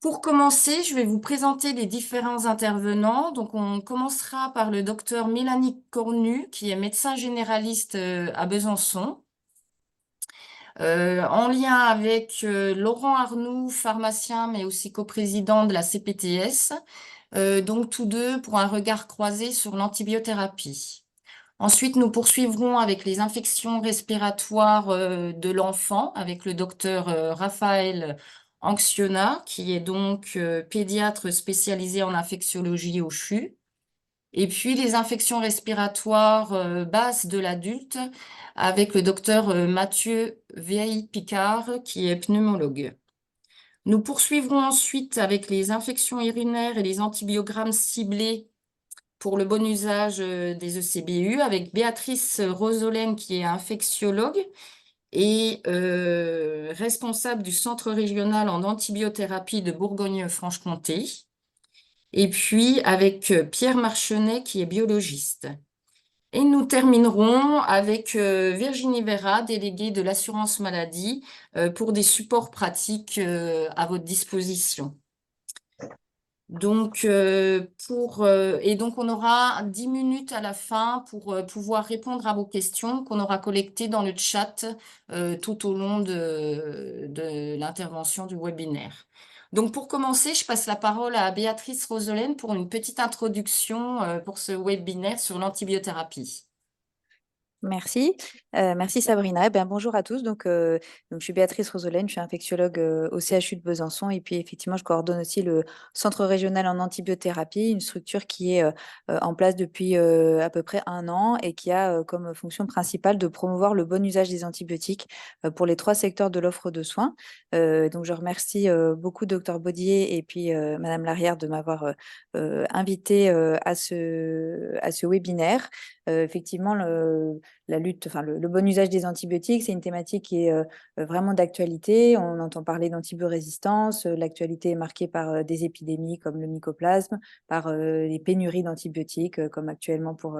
Pour commencer, je vais vous présenter les différents intervenants. Donc, on commencera par le docteur Mélanie Cornu, qui est médecin généraliste à Besançon, en lien avec Laurent Arnoux, pharmacien, mais aussi coprésident de la CPTS. Donc, tous deux pour un regard croisé sur l'antibiothérapie. Ensuite, nous poursuivrons avec les infections respiratoires de l'enfant, avec le docteur Raphaël Anxiona, qui est donc pédiatre spécialisé en infectiologie au CHU. Et puis les infections respiratoires basses de l'adulte, avec le docteur Mathieu Vieille-Picard, qui est pneumologue. Nous poursuivrons ensuite avec les infections urinaires et les antibiogrammes ciblés pour le bon usage des ECBU avec Béatrice Rosolène qui est infectiologue et responsable du Centre régional en antibiothérapie de Bourgogne-Franche-Comté. Et puis avec Pierre Marchenet qui est biologiste. Et nous terminerons avec Virginie Vera, déléguée de l'assurance maladie, pour des supports pratiques à votre disposition. Donc, et donc, on aura 10 minutes à la fin pour pouvoir répondre à vos questions qu'on aura collectées dans le chat tout au long de l'intervention du webinaire. Donc, pour commencer, je passe la parole à Béatrice Rosolène pour une petite introduction pour ce webinaire sur l'antibiothérapie. Merci. Merci Sabrina. Bonjour à tous. Donc, je suis Béatrice Rosolène, je suis infectiologue au CHU de Besançon et puis effectivement, je coordonne aussi le Centre régional en antibiothérapie, une structure qui est en place depuis à peu près 1 an et qui a comme fonction principale de promouvoir le bon usage des antibiotiques pour les 3 secteurs de l'offre de soins. Donc, je remercie beaucoup Dr Baudier et puis Madame Larrière de m'avoir invité à ce webinaire. Effectivement, la lutte, enfin le bon usage des antibiotiques, c'est une thématique qui est vraiment d'actualité. On entend parler d'antibiorésistance. L'actualité est marquée par des épidémies comme le mycoplasme, par les pénuries d'antibiotiques, comme actuellement pour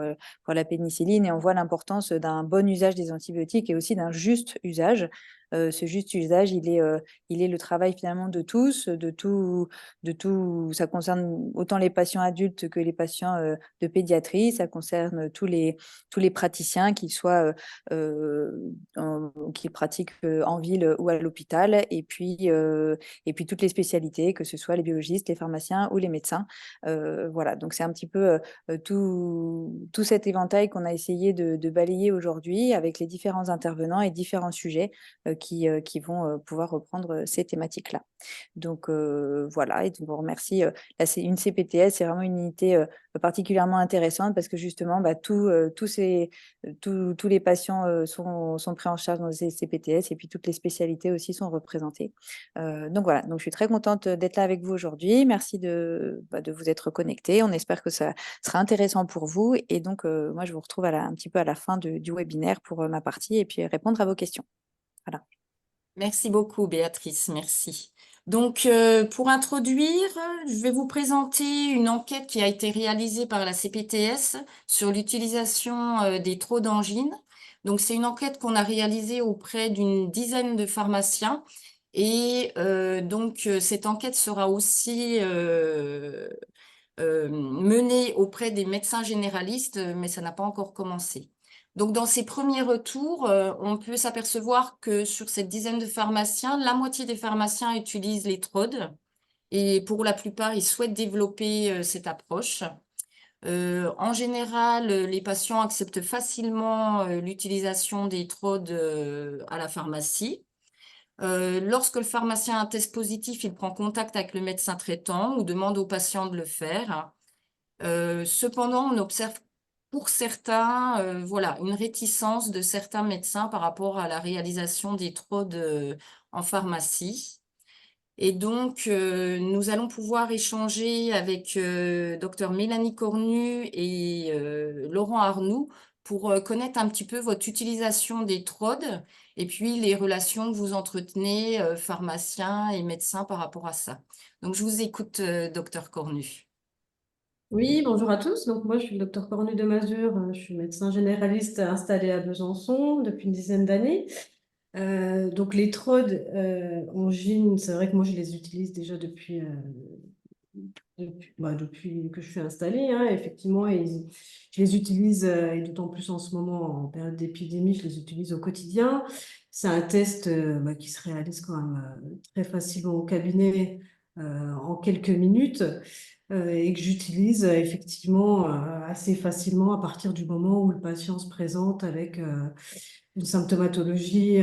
la pénicilline. Et on voit l'importance d'un bon usage des antibiotiques et aussi d'un juste usage. Ce juste usage, il est le travail finalement de tous, de tout. Ça concerne autant les patients adultes que les patients de pédiatrie. Ça concerne tous les praticiens, qu'ils soient qui pratiquent en ville ou à l'hôpital, et puis toutes les spécialités, que ce soit les biologistes, les pharmaciens ou les médecins. Voilà, donc c'est un petit peu tout cet éventail qu'on a essayé de balayer aujourd'hui avec les différents intervenants et différents sujets qui vont pouvoir reprendre ces thématiques-là. Donc voilà, et je vous remercie. Là, c'est une CPTS, c'est vraiment une unité particulièrement intéressante parce que justement, tous les patients sont pris en charge dans ces CPTS et puis toutes les spécialités aussi sont représentées. Donc voilà, donc je suis très contente d'être là avec vous aujourd'hui. Merci de vous être connectés. On espère que ça sera intéressant pour vous. Et donc, moi, je vous retrouve un petit peu à la fin du webinaire pour ma partie et puis répondre à vos questions. Voilà. Merci beaucoup, Béatrice, merci. Donc, pour introduire, je vais vous présenter une enquête qui a été réalisée par la CPTS sur l'utilisation des traux d'angine. Donc, c'est une enquête qu'on a réalisée auprès d'une dizaine de pharmaciens. Et cette enquête sera aussi menée auprès des médecins généralistes, mais ça n'a pas encore commencé. Donc, dans ces premiers retours, on peut s'apercevoir que sur cette dizaine de pharmaciens, la moitié des pharmaciens utilisent les TROD et pour la plupart, ils souhaitent développer cette approche. En général, les patients acceptent facilement l'utilisation des TROD à la pharmacie. Lorsque le pharmacien a un test positif, il prend contact avec le médecin traitant ou demande au patient de le faire. Cependant, on observe pour certains, voilà, une réticence de certains médecins par rapport à la réalisation des TROD en pharmacie. Et donc, nous allons pouvoir échanger avec Dr Mélanie Cornu et Laurent Arnoux pour connaître un petit peu votre utilisation des TROD et puis les relations que vous entretenez, pharmaciens et médecins par rapport à ça. Donc, je vous écoute, Dr Cornu. Oui, bonjour à tous. Donc moi, je suis le docteur Cornu de Mazur. Je suis médecin généraliste installé à Besançon depuis une dizaine d'années. Donc les TROD en gym, c'est vrai que moi je les utilise déjà depuis que je suis installée, hein, effectivement, je les utilise, et d'autant plus en ce moment, en période d'épidémie, je les utilise au quotidien. C'est un test qui se réalise quand même très facilement au cabinet en quelques minutes et que j'utilise effectivement assez facilement à partir du moment où le patient se présente avec une symptomatologie,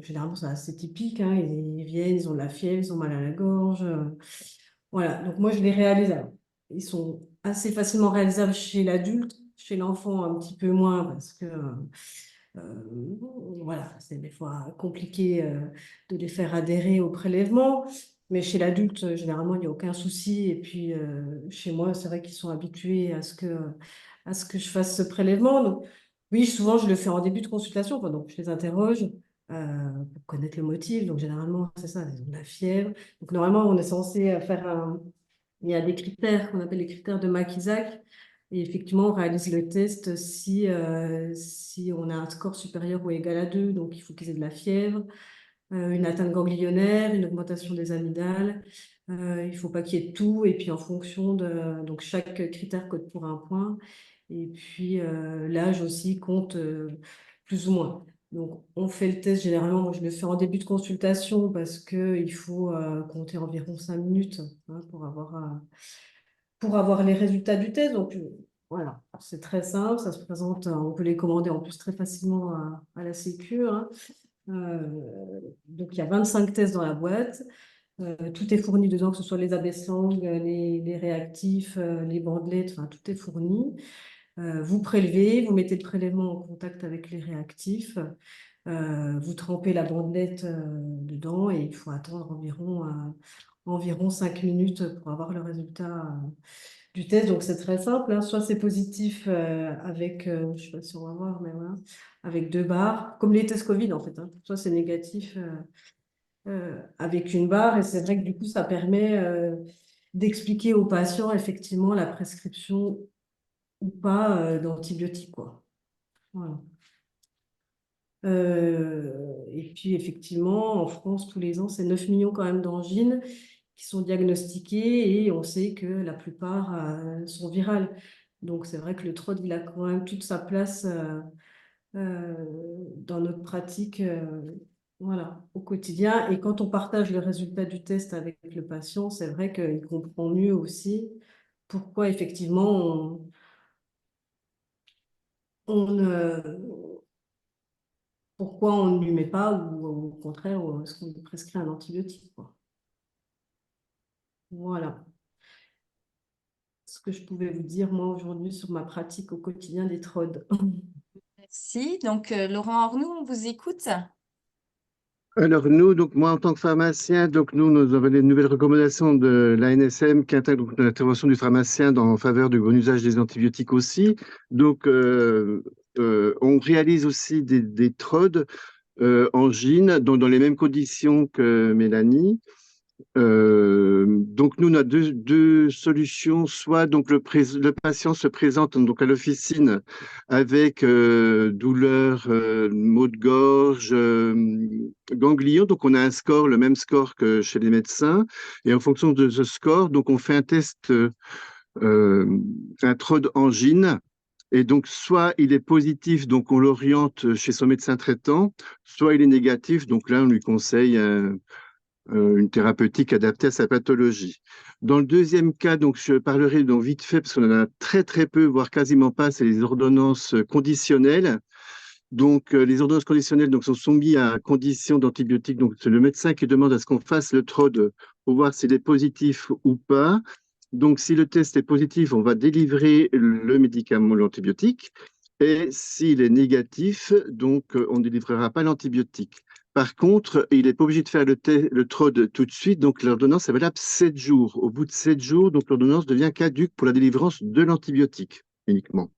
généralement c'est assez typique, hein, ils viennent, ils ont de la fièvre, ils ont mal à la gorge. Voilà, donc moi je les réalise. Alors, ils sont assez facilement réalisables chez l'adulte, chez l'enfant un petit peu moins parce que voilà, c'est des fois compliqué de les faire adhérer au prélèvement. Mais chez l'adulte, généralement, il n'y a aucun souci. Et puis chez moi, c'est vrai qu'ils sont habitués à ce que je fasse ce prélèvement. Donc, oui, souvent je le fais en début de consultation. Enfin, donc je les interroge pour connaître le motif. Donc généralement, c'est ça, ils ont de la fièvre. Donc normalement, on est censé faire un. Il y a des critères qu'on appelle les critères de Mac-Isaac. Et effectivement, on réalise le test si on a un score supérieur ou égal à 2. Donc il faut qu'ils aient de la fièvre, une atteinte ganglionnaire, une augmentation des amygdales. Il ne faut pas qu'il y ait de tout. Et puis en fonction de. Donc chaque critère code pour un point. Et puis l'âge aussi compte plus ou moins. Donc on fait le test généralement. Moi je le fais en début de consultation parce qu'il faut compter environ 5 minutes hein, pour avoir les résultats du test. Donc voilà, c'est très simple. Ça se présente. On peut les commander en plus très facilement à la Sécu, hein. Donc il y a 25 tests dans la boîte. Tout est fourni dedans, que ce soit les abaisse-langues, les réactifs, les bandelettes, enfin tout est fourni. Vous prélevez, vous mettez le prélèvement en contact avec les réactifs, vous trempez la bandelette dedans et il faut attendre environ 5 minutes pour avoir le résultat du test. Donc c'est très simple, hein. Soit c'est positif avec, je ne sais pas si on va voir, mais voilà, avec 2 barres, comme les tests Covid en fait, hein. Soit c'est négatif avec une barre et c'est vrai que du coup ça permet d'expliquer aux patients effectivement la prescription ou pas d'antibiotiques, quoi. Voilà. Et puis effectivement, en France, tous les ans, c'est 9 millions quand même d'angines qui sont diagnostiquées et on sait que la plupart sont virales. Donc c'est vrai que le TROD, il a quand même toute sa place euh, dans notre pratique voilà, au quotidien. Et quand on partage le résultat du test avec le patient, c'est vrai qu'il comprend mieux aussi pourquoi effectivement on, pourquoi on ne lui met pas ou au contraire, est-ce qu'on lui prescrit un antibiotique, quoi. Voilà ce que je pouvais vous dire, moi, aujourd'hui, sur ma pratique au quotidien des TROD. Merci. Donc, Laurent Arnoux, on vous écoute. Alors nous, donc moi en tant que pharmacien, donc nous avons les nouvelles recommandations de l'ANSM qui intègrent donc l'intervention du pharmacien en faveur du bon usage des antibiotiques aussi. Donc on réalise aussi des TROD en gyn, dans les mêmes conditions que Mélanie. Donc nous, on a deux solutions. Soit donc le patient se présente donc à l'officine avec douleur, maux de gorge, ganglion. Donc on a un score, le même score que chez les médecins. Et en fonction de ce score, donc on fait un test, un TROD angine. Et donc, soit il est positif, donc on l'oriente chez son médecin traitant, soit il est négatif, donc là on lui conseille une thérapeutique adaptée à sa pathologie. Dans le deuxième cas, donc je parlerai donc vite fait parce qu'on en a très très peu, voire quasiment pas, c'est les ordonnances conditionnelles. Donc les ordonnances conditionnelles donc sont soumises à condition d'antibiotiques. Donc c'est le médecin qui demande à ce qu'on fasse le TROD pour voir s'il est positif ou pas. Donc si le test est positif, on va délivrer le médicament, l'antibiotique. Et s'il est négatif, donc on ne délivrera pas l'antibiotique. Par contre, il n'est pas obligé de faire le TROD tout de suite, donc l'ordonnance est valable 7 jours. Au bout de 7 jours, donc l'ordonnance devient caduque pour la délivrance de l'antibiotique uniquement.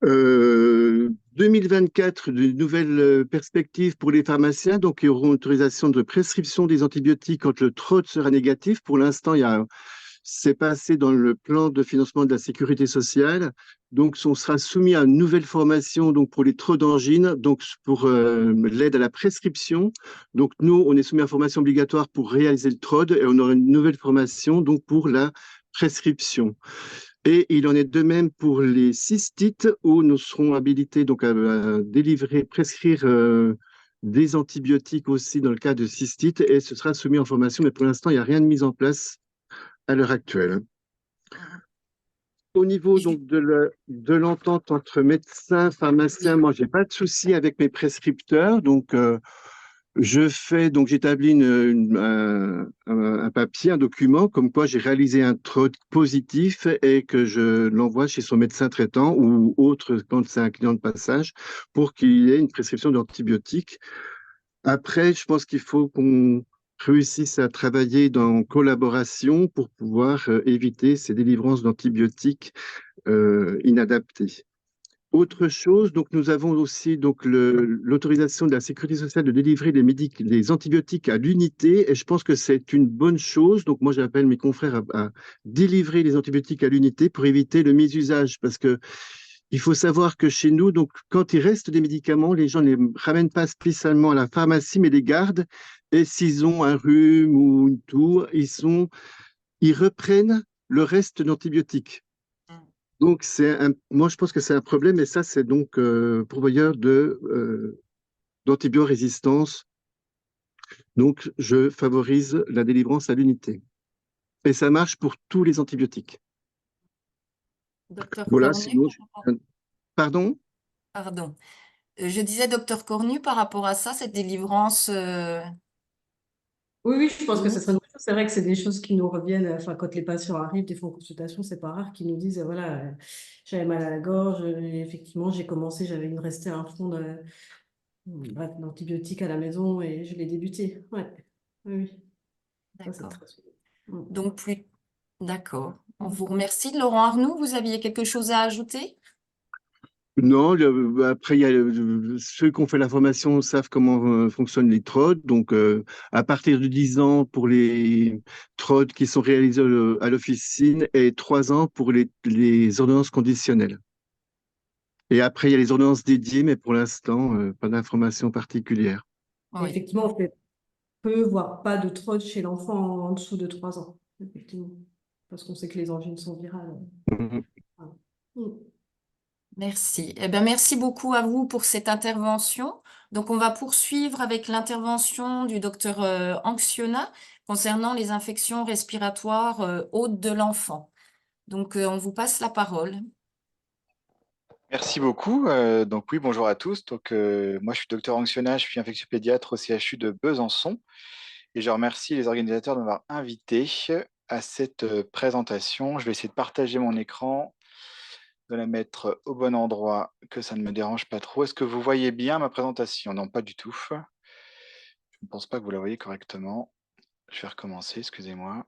2024, de nouvelles perspectives pour les pharmaciens, donc ils auront autorisation de prescription des antibiotiques quand le TROD sera négatif. Pour l'instant, il y a c'est passé dans le plan de financement de la sécurité sociale. Donc, on sera soumis à une nouvelle formation donc pour les TROD d'angine, donc pour l'aide à la prescription. Donc, nous, on est soumis à une formation obligatoire pour réaliser le TROD et on aura une nouvelle formation donc pour la prescription. Et il en est de même pour les cystites où nous serons habilités donc à délivrer, prescrire des antibiotiques aussi dans le cas de cystites et ce sera soumis en formation, mais pour l'instant, il n'y a rien de mis en place à l'heure actuelle. Au niveau Et je- donc de l'entente entre médecins, pharmaciens, Oui, moi, j'ai pas de souci avec mes prescripteurs, donc j'établis un papier, un document, comme quoi j'ai réalisé un TROD positif et que je l'envoie chez son médecin traitant ou autre quand c'est un client de passage pour qu'il y ait une prescription d'antibiotiques. Après, je pense qu'il faut qu'on réussisse à travailler en collaboration pour pouvoir éviter ces délivrances d'antibiotiques inadaptées. Autre chose, donc nous avons aussi donc l'autorisation de la sécurité sociale de délivrer les antibiotiques à l'unité et je pense que c'est une bonne chose. Donc moi j'appelle mes confrères à délivrer les antibiotiques à l'unité pour éviter le mésusage parce que il faut savoir que chez nous, donc quand il reste des médicaments, les gens ne les ramènent pas spécialement à la pharmacie mais les gardent et s'ils ont un rhume ou une toux, ils reprennent le reste d'antibiotiques. Donc, moi, je pense que c'est un problème, et ça, c'est donc pourvoyeur d'antibiorésistance. Donc, je favorise la délivrance à l'unité. Et ça marche pour tous les antibiotiques. docteur Voilà, Cornu, sinon, pardon? pardon. Je disais, docteur Cornu, par rapport à ça, cette délivrance, Oui, oui, je pense que ce oui, serait une bonne chose. C'est vrai que c'est des choses qui nous reviennent. Enfin, quand les patients arrivent, des fois en consultation, c'est pas rare qu'ils nous disent, voilà, j'avais mal à la gorge, et effectivement, j'ai commencé, il me restait un fond bref, d'antibiotiques à la maison et je l'ai débuté. Ouais, oui, oui, ça c'est d'accord. très souvent. Mm. Donc, plus, d'accord. On Mm. vous remercie. Laurent Arnoux, vous aviez quelque chose à ajouter? Non, après, ceux qui ont fait la formation savent comment fonctionnent les TROD. Donc, à partir de 10 ans pour les TROD qui sont réalisés à l'officine et 3 ans pour les ordonnances conditionnelles. Et après, il y a les ordonnances dédiées, mais pour l'instant, pas d'informations particulières. Et Oui, effectivement, on fait peu, voire pas de TROD chez l'enfant en dessous de 3 ans, effectivement, parce qu'on sait que les angines sont virales. Mhm. Voilà. Mm. merci. Eh bien, merci beaucoup à vous pour cette intervention. Donc, on va poursuivre avec l'intervention du docteur Anxiona concernant les infections respiratoires hautes de l'enfant. Donc, on vous passe la parole. Merci beaucoup. Donc oui, bonjour à tous. Donc moi, je suis docteur Anxiona, je suis infectieux pédiatre au CHU de Besançon et je remercie les organisateurs de m'avoir invité à cette présentation. Je vais essayer de partager mon écran, de la mettre au bon endroit, que ça ne me dérange pas trop. Est-ce que vous voyez bien ma présentation? Non, pas du tout. Je ne pense pas que vous la voyez correctement. Je vais recommencer, excusez-moi.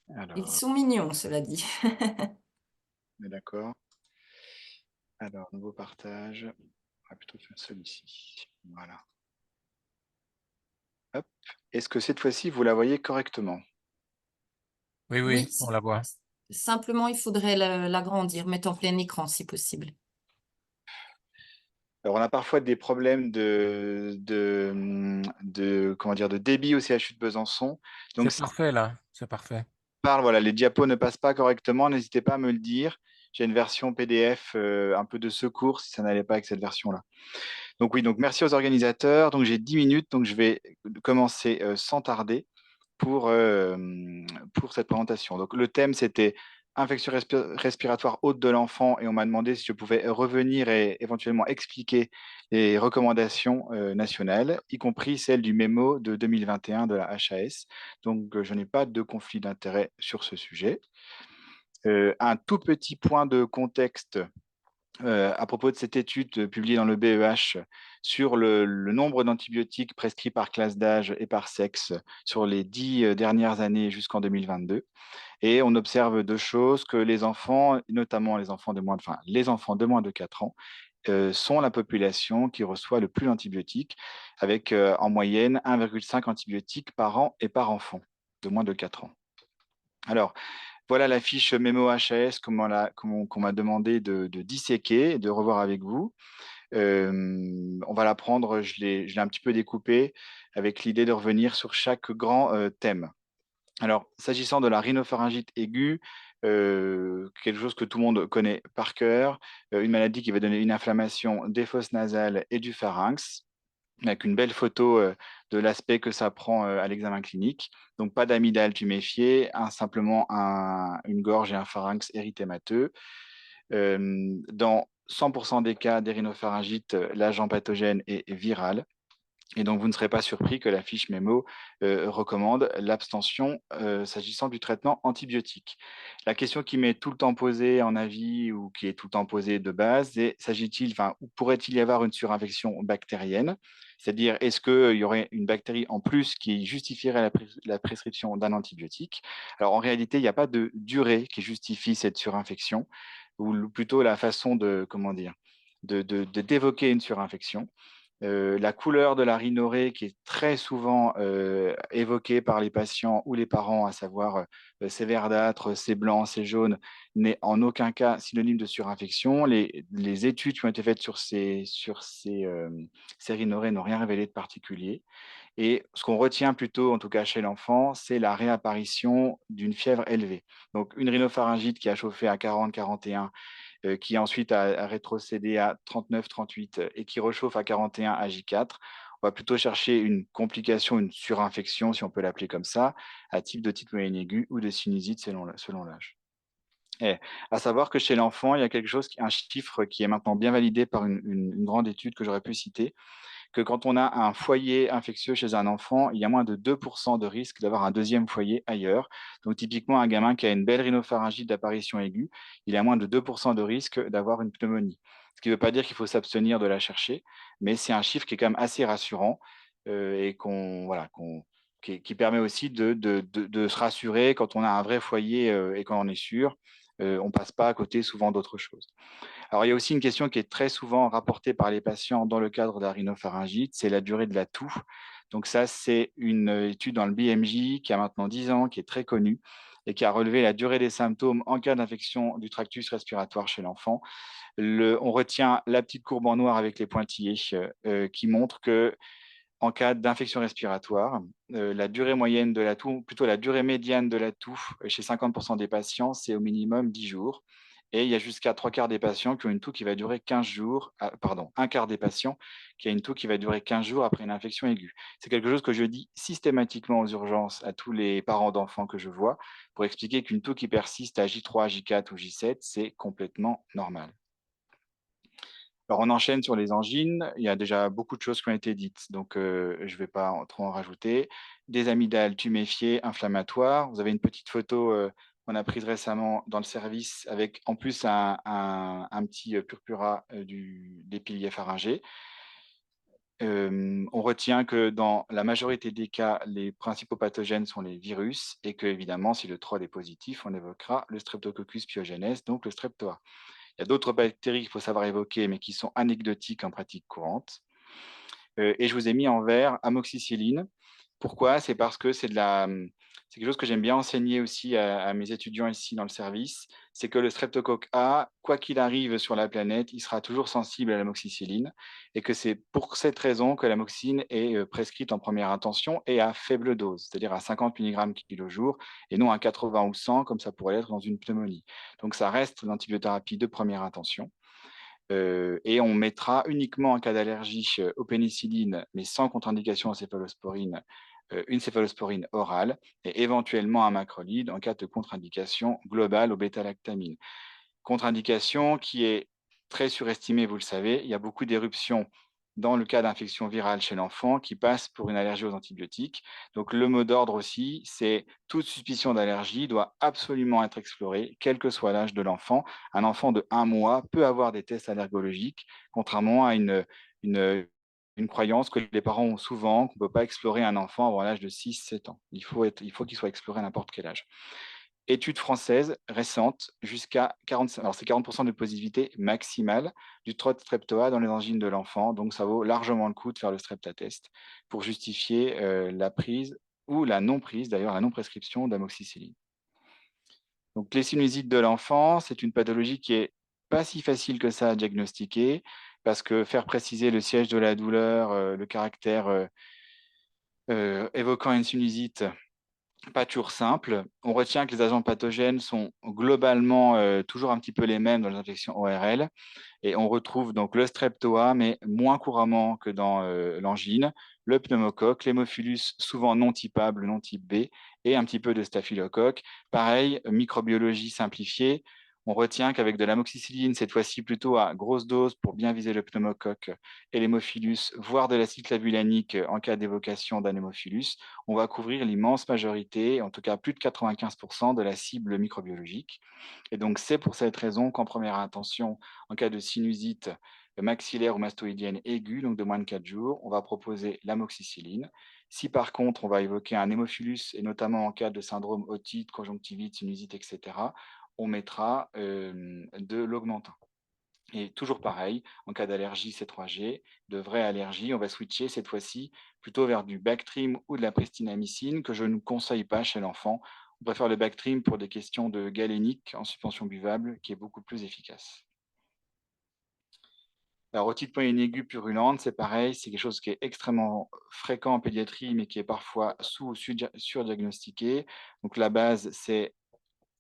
Ils Alors, sont mignons, cela dit. on est d'accord. Alors, nouveau partage. On va plutôt faire celui-ci. Voilà. Hop. Est-ce que cette fois-ci, vous la voyez correctement? Oui, Oui, oui, on la voit. simplement, il faudrait l'agrandir, mettre en plein écran si possible. Alors, on a parfois des problèmes comment dire, de débit au CHU de Besançon. Donc, C'est parfait là, c'est parfait. voilà, les diapos ne passent pas correctement, n'hésitez pas à me le dire. J'ai une version PDF un peu de secours si ça n'allait pas avec cette version-là. Donc oui, donc merci aux organisateurs. Donc j'ai 10 minutes, donc je vais commencer sans tarder pour cette présentation. Donc le thème, c'était infection respiratoire haute de l'enfant et on m'a demandé si je pouvais revenir et éventuellement expliquer les recommandations nationales, y compris celles du mémo de 2021 de la HAS. Donc je n'ai pas de conflit d'intérêt sur ce sujet. Un tout petit point de contexte à propos de cette étude publiée dans le BEH sur le nombre d'antibiotiques prescrits par classe d'âge et par sexe sur les 10 dernières années jusqu'en 2022. Et on observe deux choses, que les enfants, notamment les enfants de moins de 4 ans, sont la population qui reçoit le plus d'antibiotiques, avec en moyenne 1,5 antibiotiques par an et par enfant. de moins de 4 ans. Alors, voilà la fiche mémo HAS qu'on m'a demandé de disséquer et de revoir avec vous. On va la prendre, je l'ai un petit peu découpée avec l'idée de revenir sur chaque grand thème. Alors, s'agissant de la rhinopharyngite aiguë, quelque chose que tout le monde connaît par cœur, une maladie qui va donner une inflammation des fosses nasales et du pharynx, avec une belle photo de l'aspect que ça prend à l'examen clinique. Donc, pas d'amygdale tuméfiée, simplement une gorge et un pharynx érythémateux. Dans 100% des cas des rhinopharyngites, l'agent pathogène est viral. Et donc, vous ne serez pas surpris que la fiche mémo recommande l'abstention s'agissant du traitement antibiotique. La question qui m'est tout le temps posée en avis ou qui est tout le temps posée de base, c'est ou pourrait-il y avoir une surinfection bactérienne? C'est-à-dire, est-ce qu'il y aurait une bactérie en plus qui justifierait la prescription d'un antibiotique? Alors, en réalité, il n'y a pas de durée qui justifie cette surinfection, ou plutôt la façon de, comment dire, d'évoquer une surinfection. La couleur de la rhinorrhée qui est très souvent évoquée par les patients ou les parents, à savoir c'est verdâtre, c'est blanc, c'est jaune, n'est en aucun cas synonyme de surinfection. Les études qui ont été faites sur ces rhinorrhées n'ont rien révélé de particulier. Et ce qu'on retient plutôt, en tout cas chez l'enfant, c'est la réapparition d'une fièvre élevée. Donc une rhinopharyngite qui a chauffé à 40-41, qui ensuite a rétrocédé à 39-38 et qui rechauffe à 41 à J4. On va plutôt chercher une complication, une surinfection, si on peut l'appeler comme ça, à type de type moyenne aiguë ou de sinusite selon l'âge. Et à savoir que chez l'enfant, il y a un chiffre qui est maintenant bien validé par une grande étude que j'aurais pu citer, que quand on a un foyer infectieux chez un enfant, il y a moins de 2% de risque d'avoir un deuxième foyer ailleurs. Donc typiquement, un gamin qui a une belle rhinopharyngite d'apparition aiguë, il a moins de 2% de risque d'avoir une pneumonie. Ce qui ne veut pas dire qu'il faut s'abstenir de la chercher, mais c'est un chiffre qui est quand même assez rassurant et qui permet aussi de se rassurer quand on a un vrai foyer et quand on est sûr. On ne passe pas à côté souvent d'autres choses. Alors, il y a aussi une question qui est très souvent rapportée par les patients dans le cadre de la rhinopharyngite, c'est la durée de la toux. Donc ça, c'est une étude dans le BMJ qui a maintenant 10 ans, qui est très connue et qui a relevé la durée des symptômes en cas d'infection du tractus respiratoire chez l'enfant. On retient la petite courbe en noir avec les pointillés qui montre que en cas d'infection respiratoire, la durée moyenne de la toux, plutôt la durée médiane de la toux chez 50% des patients, c'est au minimum 10 jours. Et il y a jusqu'à 3/4 des patients qui ont une toux qui va durer 15 jours, un quart des patients qui a une toux qui va durer 15 jours après une infection aiguë. C'est quelque chose que je dis systématiquement aux urgences à tous les parents d'enfants que je vois pour expliquer qu'une toux qui persiste à J3, J4 ou J7, c'est complètement normal. Alors, on enchaîne sur les angines. Il y a déjà beaucoup de choses qui ont été dites, donc je ne vais pas trop en rajouter. Des amygdales tuméfiées, inflammatoires. Vous avez une petite photo qu'on a prise récemment dans le service avec en plus un petit purpura des piliers pharyngés. On retient que dans la majorité des cas, les principaux pathogènes sont les virus et que, évidemment, si le TROD est positif, on évoquera le Streptococcus pyogenes, donc le streptoa. Il y a d'autres bactéries qu'il faut savoir évoquer, mais qui sont anecdotiques en pratique courante. Et je vous ai mis en vert amoxicilline. Pourquoi? C'est parce que c'est quelque chose que j'aime bien enseigner aussi à mes étudiants ici dans le service. C'est que le streptocoque A, quoi qu'il arrive sur la planète, il sera toujours sensible à l'amoxicilline. Et que c'est pour cette raison que l'amoxicilline est prescrite en première intention et à faible dose, c'est-à-dire à 50 mg kg jour et non à 80 ou 100 comme ça pourrait l'être dans une pneumonie. Donc ça reste l'antibiothérapie de première intention. Et on mettra uniquement en cas d'allergie aux pénicillines, mais sans contre-indication aux céphalosporines, une céphalosporine orale et éventuellement un macrolide en cas de contre-indication globale aux bêta-lactamines. Contre-indication qui est très surestimée, vous le savez, il y a beaucoup d'éruptions dans le cas d'infection virale chez l'enfant qui passe pour une allergie aux antibiotiques. Donc le mot d'ordre aussi, c'est toute suspicion d'allergie doit absolument être explorée, quel que soit l'âge de l'enfant. Un enfant de 1 mois peut avoir des tests allergologiques, contrairement à une croyance que les parents ont souvent, qu'on ne peut pas explorer un enfant avant l'âge de 6-7 ans. Il faut qu'il soit exploré à n'importe quel âge. Étude française récente, jusqu'à 40%, alors c'est 40% de positivité maximale du TROD streptoa dans les angines de l'enfant, donc ça vaut largement le coup de faire le streptatest pour justifier la prise ou la non-prise, d'ailleurs la non-prescription d'amoxicilline. Donc les sinusites de l'enfant, c'est une pathologie qui est pas si facile que ça à diagnostiquer, parce que faire préciser le siège de la douleur, le caractère évoquant une sinusite, pas toujours simple. On retient que les agents pathogènes sont globalement toujours un petit peu les mêmes dans les infections ORL. Et on retrouve donc le streptoa, mais moins couramment que dans l'angine, le pneumocoque, l'hémophilus, souvent non typable, non type B, et un petit peu de staphylocoque. Pareil, microbiologie simplifiée. On retient qu'avec de l'amoxicilline, cette fois-ci plutôt à grosse dose pour bien viser le pneumocoque et l'hémophilus, voire de l'acide clavulanique en cas d'évocation d'un hémophilus, on va couvrir l'immense majorité, en tout cas plus de 95% de la cible microbiologique. Et donc c'est pour cette raison qu'en première intention, en cas de sinusite maxillaire ou mastoïdienne aiguë, donc de moins de 4 jours, on va proposer l'amoxicilline. Si par contre, on va évoquer un hémophilus, et notamment en cas de syndrome otite, conjonctivite, sinusite, etc., on mettra de l'augmentin. Et toujours pareil, en cas d'allergie C3G, de vraie allergie, on va switcher cette fois-ci plutôt vers du Bactrim ou de la pristinamycine que je ne conseille pas chez l'enfant. On préfère le Bactrim pour des questions de galénique en suspension buvable qui est beaucoup plus efficace. La otite moyenne aiguë purulente, c'est pareil, c'est quelque chose qui est extrêmement fréquent en pédiatrie, mais qui est parfois sous- ou surdiagnostiqué. Donc la base, c'est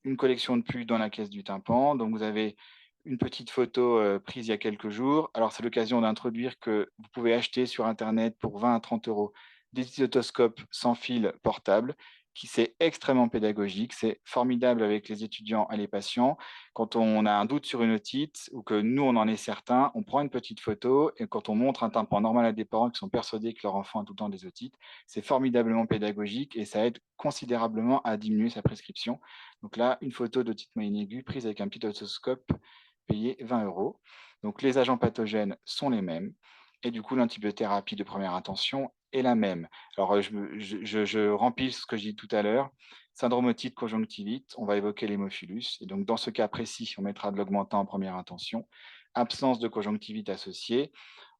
une collection de pus dans la caisse du tympan. Donc vous avez une petite photo prise il y a quelques jours. Alors c'est l'occasion d'introduire que vous pouvez acheter sur Internet pour 20 à 30 euros des otoscopes sans fil portables, qui c'est extrêmement pédagogique, c'est formidable avec les étudiants et les patients. Quand on a un doute sur une otite ou que nous, on en est certain, on prend une petite photo et quand on montre un tympan normal à des parents qui sont persuadés que leur enfant a tout le temps des otites, c'est formidablement pédagogique et ça aide considérablement à diminuer sa prescription. Donc là, une photo d'otite moyenne aiguë prise avec un petit otoscope payé 20 euros. Donc les agents pathogènes sont les mêmes et du coup l'antibiothérapie de première intention est la même. Alors je remplis ce que j'ai dit tout à l'heure. Syndrome otite conjonctivite, on va évoquer l'hémophilus et donc dans ce cas précis, on mettra de l'augmentin en première intention. Absence de conjonctivite associée,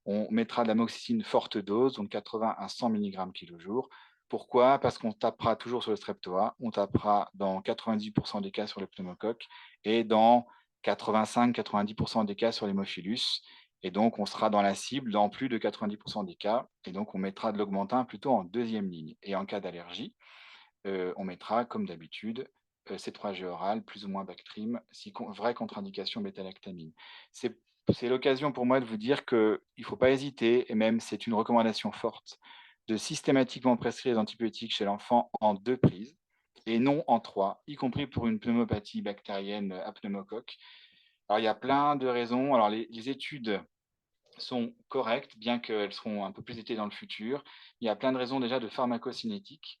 on mettra de l'amoxicilline forte dose, donc 80 à 100 mg kg jour. Pourquoi? Parce qu'on tapera toujours sur le streptoa, on tapera dans 90% des cas sur le pneumocoque et dans 85-90% des cas sur l'hémophilus. Et donc, on sera dans la cible dans plus de 90% des cas. Et donc, on mettra de l'augmentin plutôt en deuxième ligne. Et en cas d'allergie, on mettra, comme d'habitude, C3G oral, plus ou moins Bactrim, si vraie contre-indication bêta-lactamine. C'est l'occasion pour moi de vous dire qu'il ne faut pas hésiter, et même c'est une recommandation forte, de systématiquement prescrire les antibiotiques chez l'enfant en 2 prises, et non en 3, y compris pour une pneumopathie bactérienne à pneumocoque. Alors, il y a plein de raisons. Alors, les études sont correctes, bien qu'elles seront un peu plus étayées dans le futur. Il y a plein de raisons déjà de pharmacocinétique.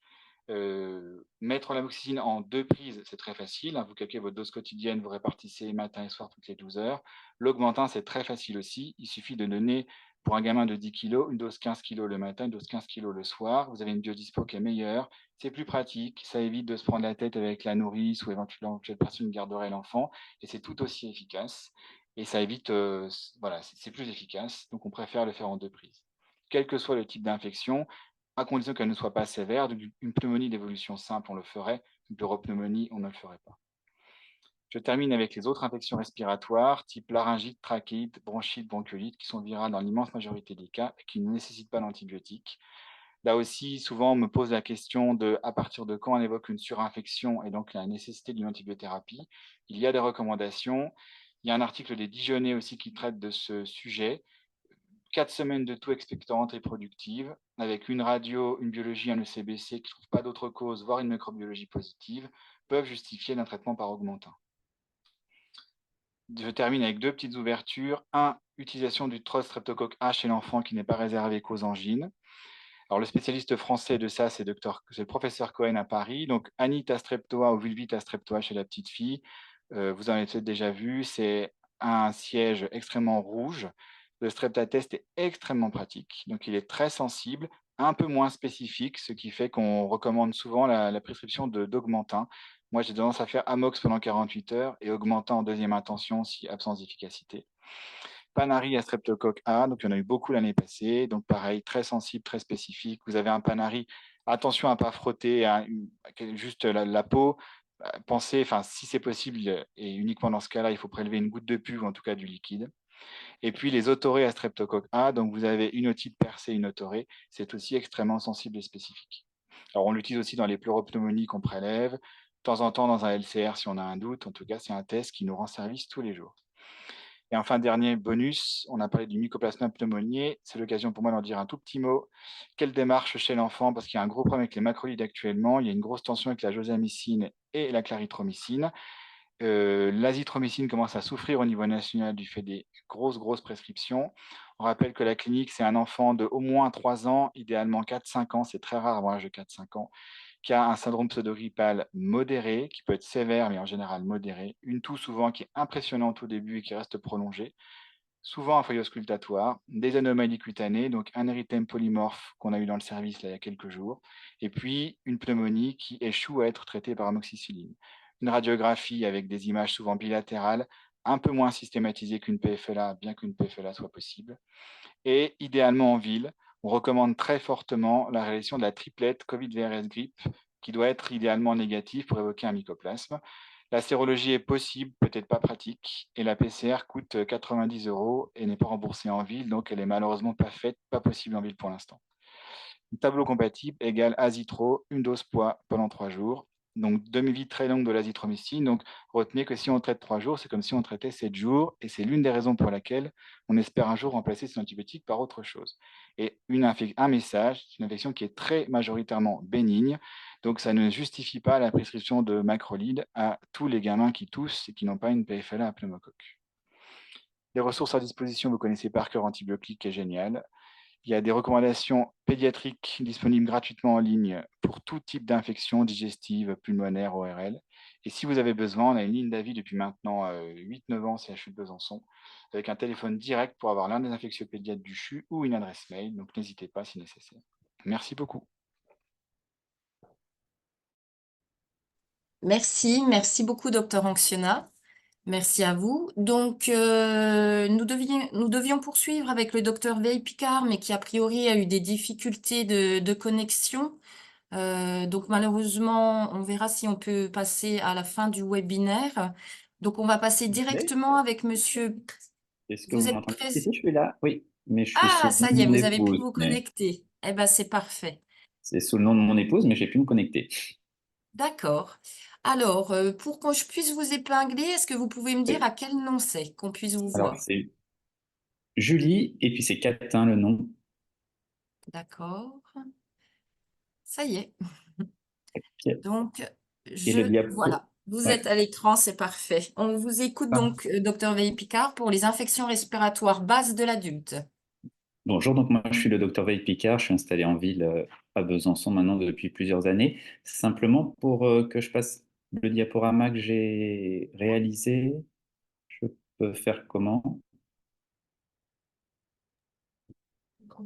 Mettre l'amoxicilline en 2 prises, c'est très facile. Vous calculez votre dose quotidienne, vous répartissez matin et soir toutes les 12 heures. L'augmentin, c'est très facile aussi. Il suffit de donner pour un gamin de 10 kg, une dose 15 kg le matin, une dose 15 kg le soir. Vous avez une biodispo qui est meilleure. C'est plus pratique. Ça évite de se prendre la tête avec la nourrice ou éventuellement quelle personne garderait l'enfant. Et c'est tout aussi efficace. Et ça évite, voilà, c'est plus efficace. Donc, on préfère le faire en 2 prises. Quel que soit le type d'infection, à condition qu'elle ne soit pas sévère. Donc, une pneumonie d'évolution simple, on le ferait. Une pleuropneumonie, on ne le ferait pas. Je termine avec les autres infections respiratoires, type laryngite, trachéite, bronchite, bronchiolite, qui sont virales dans l'immense majorité des cas et qui ne nécessitent pas d'antibiotiques. Là aussi, souvent, on me pose la question de à partir de quand on évoque une surinfection et donc la nécessité d'une antibiothérapie. Il y a des recommandations. Il y a un article des Dijonais aussi qui traite de ce sujet. 4 semaines de taux expectorante reproductive, avec une radio, une biologie, un ECBC qui ne trouve pas d'autre cause, voire une microbiologie positive, peuvent justifier d'un traitement par augmentin. Je termine avec 2 petites ouvertures. 1, utilisation du Trust Streptocoque A chez l'enfant qui n'est pas réservé qu'aux angines. Alors, le spécialiste français de ça, c'est le professeur Cohen à Paris. Donc, Anita streptoa ou Vulvita streptoa chez la petite fille. Vous en avez peut-être déjà vu. C'est un siège extrêmement rouge. Le streptatest est extrêmement pratique. Donc, il est très sensible, un peu moins spécifique, ce qui fait qu'on recommande souvent la prescription d'augmentin. Moi, j'ai tendance à faire Amox pendant 48 heures et augmentin en deuxième intention si absence d'efficacité. Panari à streptocoque A, donc il y en a eu beaucoup l'année passée, donc pareil, très sensible, très spécifique. Vous avez un Panari Attention à ne pas frotter juste la peau. Pensez, si c'est possible, et uniquement dans ce cas-là, il faut prélever une goutte de pus ou en tout cas du liquide. Et puis les otorrhées à streptocoque A, donc vous avez une otite percée, une otorrhée, c'est aussi extrêmement sensible et spécifique. Alors on l'utilise aussi dans les pleuropneumonies qu'on prélève, de temps en temps dans un LCR si on a un doute. En tout cas, c'est un test qui nous rend service tous les jours. Et enfin, dernier bonus, on a parlé du mycoplasma pneumoniae. C'est l'occasion pour moi d'en dire un tout petit mot. Quelle démarche chez l'enfant? Parce qu'il y a un gros problème avec les macrolides actuellement. Il y a une grosse tension avec la josamycine et la clarithromycine. L'azithromycine commence à souffrir au niveau national du fait des grosses prescriptions. On rappelle que la clinique, c'est un enfant de au moins 3 ans, idéalement 4-5 ans, c'est très rare avant l'âge de 4-5 ans, qui a un syndrome pseudogrippal modéré, qui peut être sévère, mais en général modéré, une toux souvent qui est impressionnante au début et qui reste prolongée, souvent un foyer auscultatoire, des anomalies cutanées, donc un érythème polymorphe qu'on a eu dans le service là, il y a quelques jours, et puis une pneumonie qui échoue à être traitée par amoxicilline. Une radiographie avec des images souvent bilatérales, un peu moins systématisées qu'une PFLA, bien qu'une PFLA soit possible. Et idéalement en ville, on recommande très fortement la réalisation de la triplette Covid-VRS-grippe, qui doit être idéalement négative pour évoquer un mycoplasme. La sérologie est possible, peut-être pas pratique, et la PCR coûte 90 € et n'est pas remboursée en ville, donc elle est malheureusement pas faite, pas possible en ville pour l'instant. Tableau compatible égale azitro, une dose poids pendant 3 jours. Donc, demi-vie très longue de l'azithromycine. Donc, retenez que si on traite 3 jours, c'est comme si on traitait 7 jours. Et c'est l'une des raisons pour laquelle on espère un jour remplacer ces antibiotiques par autre chose. Et un message, c'est une infection qui est très majoritairement bénigne. Donc, ça ne justifie pas la prescription de macrolides à tous les gamins qui toussent et qui n'ont pas une PFLA à pneumocoque. Les ressources à disposition, vous connaissez par cœur Antibiotique, qui est génial. Il y a des recommandations pédiatriques disponibles gratuitement en ligne pour tout type d'infection digestive, pulmonaire, ORL. Et si vous avez besoin, on a une ligne d'avis depuis maintenant 8-9 ans, CHU de Besançon, avec un téléphone direct pour avoir l'un des infectieux pédiatres du CHU ou une adresse mail. Donc n'hésitez pas si nécessaire. Merci beaucoup. Merci beaucoup, docteur Anxiona. Merci à vous. Donc, nous devions poursuivre avec le docteur Veil Picard, mais qui a priori a eu des difficultés de connexion. Donc, malheureusement, on verra si on peut passer à la fin du webinaire. Donc, on va passer directement avec monsieur. Est-ce que Vous vous êtes m'entendez? prêt? Si, je suis là, oui, mais je suis Ah, sous le ça nom y est, de mon vous avez pu épouse. vous Mais connecter. Eh ben, c'est parfait. c'est sous le nom de mon épouse, mais j'ai pu me connecter. D'accord. Alors, pour que je puisse vous épingler, est-ce que vous pouvez me dire Oui. à quel nom c'est, qu'on puisse vous Alors, voir? c'est Julie, et puis c'est Catin le nom. D'accord. Ça y est. Ok. Donc, Et le diapo. voilà, vous êtes Ouais. à l'écran, c'est parfait. On vous écoute donc, docteur Veil-Picard, pour les infections respiratoires basses de l'adulte. Bonjour, donc moi je suis le docteur Veil Picard, je suis installé en ville à Besançon maintenant depuis plusieurs années. Simplement pour que je passe le diaporama que j'ai réalisé, je peux faire comment?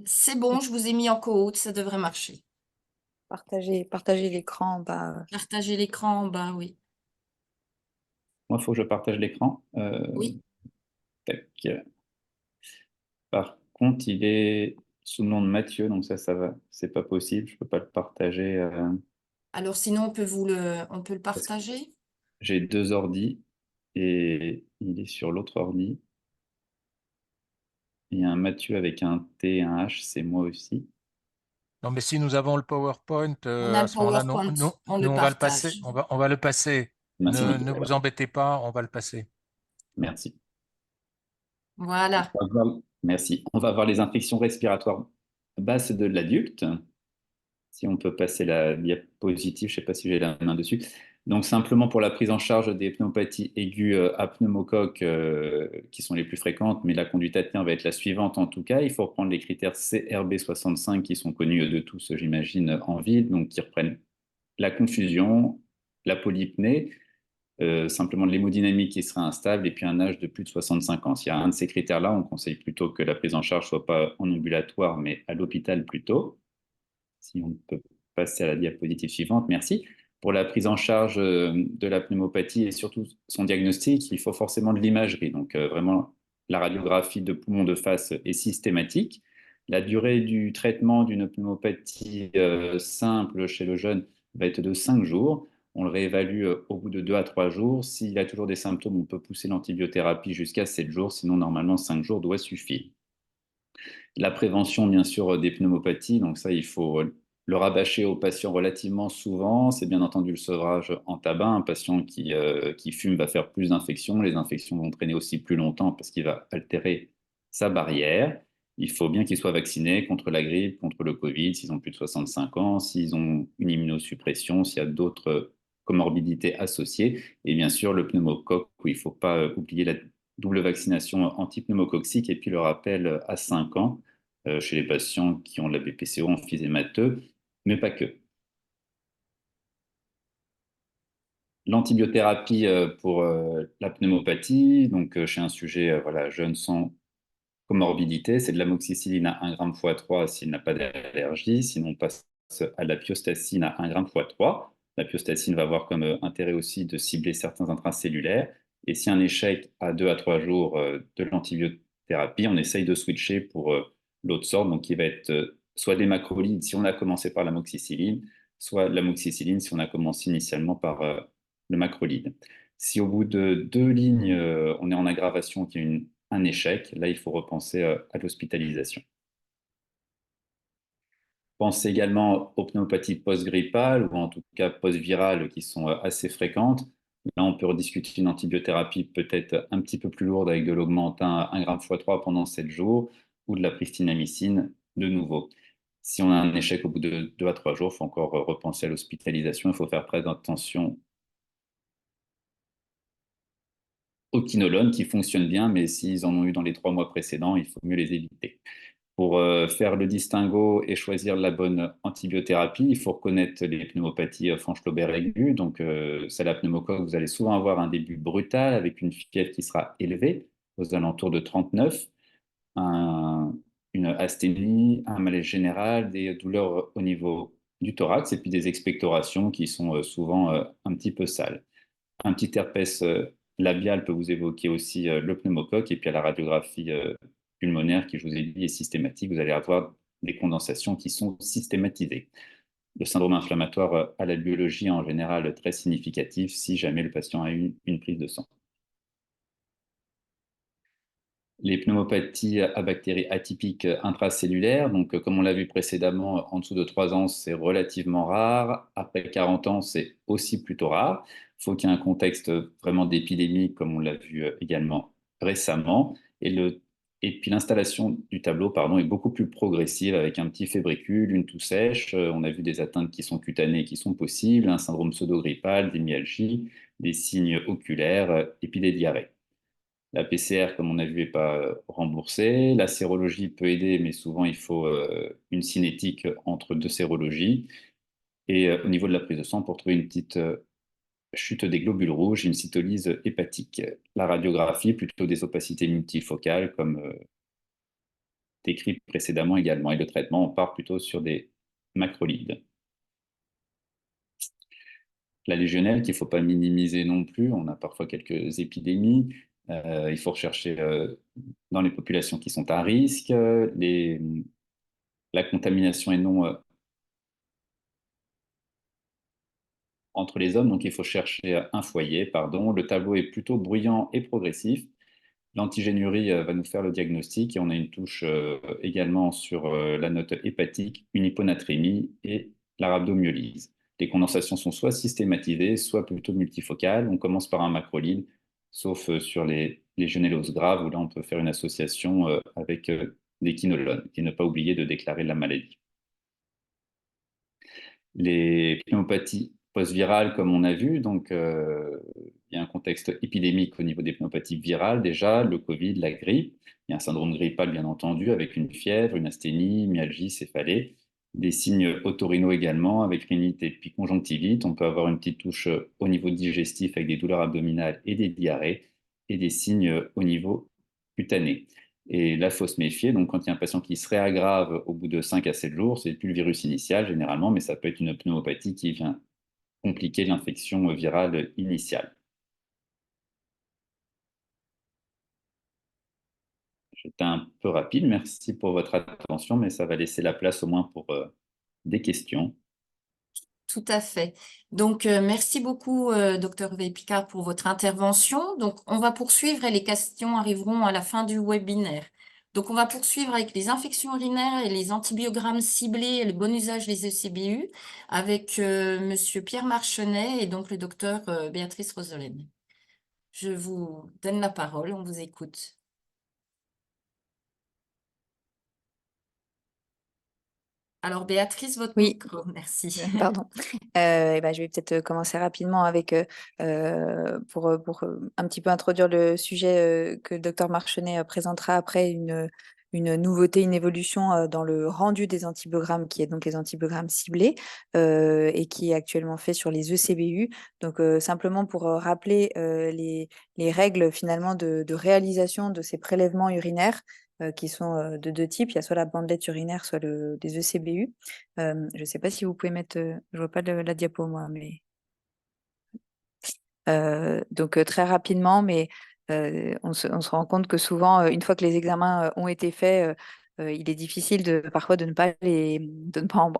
C'est bon, je vous ai mis en co-hôte, ça devrait marcher. Partagez l'écran en bas. Partagez l'écran en bas, oui. Moi, il faut que je partage l'écran. Oui. Tac. Par contre, il est sous le nom de Mathieu, donc ça va. C'est pas possible, je peux pas le partager. Alors sinon, on peut le Parce que partager. j'ai 2 ordis et il est sur l'autre ordi. Il y a un Mathieu avec un T et un H, c'est moi aussi. Non, mais si nous avons le PowerPoint, On a à le ce moment-là, PowerPoint, on nous, le on va le passer. partage. On va le passer. Merci Ne beaucoup. vous embêtez pas, on va le passer. Merci. Voilà. Merci. On va voir les infections respiratoires basses de l'adulte. Si on peut passer la diapositive, je ne sais pas si j'ai la main dessus. Donc simplement pour la prise en charge des pneumopathies aiguës à pneumocoque qui sont les plus fréquentes, mais la conduite à tenir va être la suivante en tout cas. Il faut reprendre les critères CRB65 qui sont connus de tous, j'imagine, en ville, donc qui reprennent la confusion, la polypnée, simplement de l'hémodynamique qui serait instable et puis un âge de plus de 65 ans. S'il y a un de ces critères-là, on conseille plutôt que la prise en charge soit pas en ambulatoire, mais à l'hôpital plutôt. Si on peut passer à la diapositive suivante, merci. Pour la prise en charge de la pneumopathie et surtout son diagnostic, il faut forcément de l'imagerie. Donc vraiment, la radiographie de poumon de face est systématique. La durée du traitement d'une pneumopathie simple chez le jeune va être de 5 jours. On le réévalue au bout de 2 à 3 jours. S'il a toujours des symptômes, on peut pousser l'antibiothérapie jusqu'à 7 jours. Sinon, normalement, 5 jours doit suffire. La prévention, bien sûr, des pneumopathies. Donc ça, il faut le rabâcher aux patients relativement souvent. C'est bien entendu le sevrage en tabac. Un patient qui fume va faire plus d'infections. Les infections vont traîner aussi plus longtemps parce qu'il va altérer sa barrière. Il faut bien qu'ils soient vaccinés contre la grippe, contre le Covid, s'ils ont plus de 65 ans, s'ils ont une immunosuppression, s'il y a d'autres comorbidités associées. Et bien sûr, le pneumocoque, où il ne faut pas oublier la double vaccination antipneumococcique et puis le rappel à 5 ans chez les patients qui ont de la BPCO emphysémateux, mais pas que. L'antibiothérapie pour la pneumopathie, donc chez un sujet voilà, jeune sans comorbidité, c'est de l'amoxicilline à 1 g x 3 s'il n'a pas d'allergie, sinon on passe à la piostacine à 1 g x 3. La piostacine va avoir comme intérêt aussi de cibler certains intracellulaires. Et si un échec à 2 à 3 jours de l'antibiothérapie, on essaye de switcher pour l'autre sorte, donc qui va être soit des macrolides si on a commencé par l'amoxicilline, soit l'amoxicilline si on a commencé initialement par le macrolide. Si au bout de 2 lignes, on est en aggravation, qu'il y a un échec, là, il faut repenser à l'hospitalisation. Pensez également aux pneumopathies post-grippales ou en tout cas post-virales qui sont assez fréquentes. Là, on peut rediscuter une antibiothérapie peut-être un petit peu plus lourde avec de l'augmentin 1 g x 3 pendant 7 jours ou de la pristinamycine de nouveau. Si on a un échec au bout de 2 à 3 jours, il faut encore repenser à l'hospitalisation. Il faut faire très attention aux quinolones qui fonctionnent bien, mais s'ils en ont eu dans les 3 mois précédents, il faut mieux les éviter. Pour faire le distinguo et choisir la bonne antibiothérapie, il faut reconnaître les pneumopathies franche-lobaire aiguë. Donc, c'est la pneumocoque, vous allez souvent avoir un début brutal avec une fièvre qui sera élevée aux alentours de 39, une asthénie, un malaise général, des douleurs au niveau du thorax et puis des expectorations qui sont souvent un petit peu sales. Un petit herpès labial peut vous évoquer aussi le pneumocoque et puis à la radiographie pulmonaire qui, je vous ai dit, est systématique, vous allez avoir des condensations qui sont systématisées. Le syndrome inflammatoire à la biologie en général très significatif si jamais le patient a eu une prise de sang. Les pneumopathies à bactéries atypiques intracellulaires, donc comme on l'a vu précédemment, en dessous de 3 ans, c'est relativement rare. Après 40 ans, c'est aussi plutôt rare. Il faut qu'il y ait un contexte vraiment d'épidémie, comme on l'a vu également récemment. Et puis l'installation du tableau est beaucoup plus progressive avec un petit fébricule, une toux sèche. On a vu des atteintes qui sont cutanées qui sont possibles, un syndrome pseudo-grippal, des myalgies, des signes oculaires et puis des diarrhées. La PCR, comme on a vu, n'est pas remboursée. La sérologie peut aider, mais souvent, il faut une cinétique entre 2 sérologies. Et au niveau de la prise de sang, pour trouver une petite chute des globules rouges, une cytolyse hépatique. La radiographie, plutôt des opacités multifocales, comme décrit précédemment également. Et le traitement, on part plutôt sur des macrolides. La légionelle, qu'il ne faut pas minimiser non plus. On a parfois quelques épidémies. Il faut rechercher dans les populations qui sont à risque, la contamination est non entre les hommes, donc il faut chercher un foyer, pardon. Le tableau est plutôt bruyant et progressif. L'antigénurie va nous faire le diagnostic et on a une touche également sur la note hépatique, une hyponatrémie et la rhabdomyolyse. Les condensations sont soit systématisées, soit plutôt multifocales. On commence par un macrolide, sauf sur les légionelloses graves, où là on peut faire une association avec des quinolones et ne pas oublier de déclarer la maladie. Les pneumopathies post-virales, comme on a vu, donc il y a un contexte épidémique au niveau des pneumopathies virales déjà, le Covid, la grippe. Il y a un syndrome grippal, bien entendu, avec une fièvre, une asthénie, myalgie, céphalée. Des signes otorhinaux également, avec rhinite et puis conjonctivite. On peut avoir une petite touche au niveau digestif avec des douleurs abdominales et des diarrhées, et des signes au niveau cutané. Et là, il faut se méfier. Donc, quand il y a un patient qui se réaggrave au bout de 5 à 7 jours, c'est plus le virus initial généralement, mais ça peut être une pneumopathie qui vient compliquer l'infection virale initiale. J'étais un peu rapide, merci pour votre attention, mais ça va laisser la place au moins pour des questions. Tout à fait. Donc, merci beaucoup, Dr. Picard, pour votre intervention. Donc, on va poursuivre et les questions arriveront à la fin du webinaire. Donc, on va poursuivre avec les infections urinaires et les antibiogrammes ciblés et le bon usage des ECBU avec Monsieur Pierre Marchenet et donc le docteur Béatrice Rosolène. Je vous donne la parole, on vous écoute. Alors, Béatrice, votre Oui. micro, merci. Pardon. Je vais peut-être commencer rapidement avec, pour un petit peu introduire le sujet que le docteur Marchenet présentera après, une nouveauté, une évolution dans le rendu des antibiogrammes, qui est donc les antibiogrammes ciblés, et qui est actuellement fait sur les ECBU. Donc, simplement pour rappeler les règles finalement de réalisation de ces prélèvements urinaires, qui sont de deux types. Il y a soit la bandelette urinaire, soit des ECBU. Je ne sais pas si vous pouvez mettre, je vois pas la diapo moi, mais donc très rapidement, mais on se rend compte que souvent, une fois que les examens ont été faits, il est difficile parfois de ne pas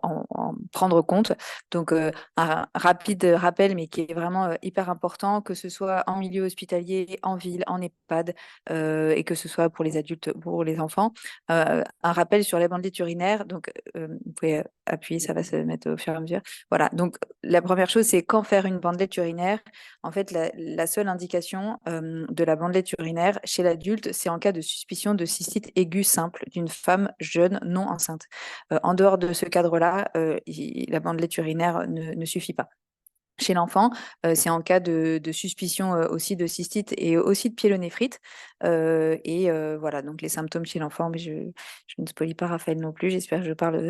en prendre compte. Donc un rapide rappel, mais qui est vraiment hyper important, que ce soit en milieu hospitalier, en ville, en EHPAD, et que ce soit pour les adultes, pour les enfants. Un rappel sur les bandelettes urinaires. Donc vous pouvez appuyer, ça va se mettre au fur et à mesure. Voilà. Donc la première chose, c'est quand faire une bandelette urinaire. En fait, la seule indication de la bandelette urinaire chez l'adulte, c'est en cas de suspicion de cystite aiguë simple d'une femme jeune non enceinte. En dehors de ce cadre-là, la bandelette urinaire ne suffit pas. Chez l'enfant, c'est en cas de suspicion aussi de cystite et aussi de pyélonéphrite. Voilà, donc les symptômes chez l'enfant, mais je ne spoilie pas Raphaël non plus, j'espère que je parle,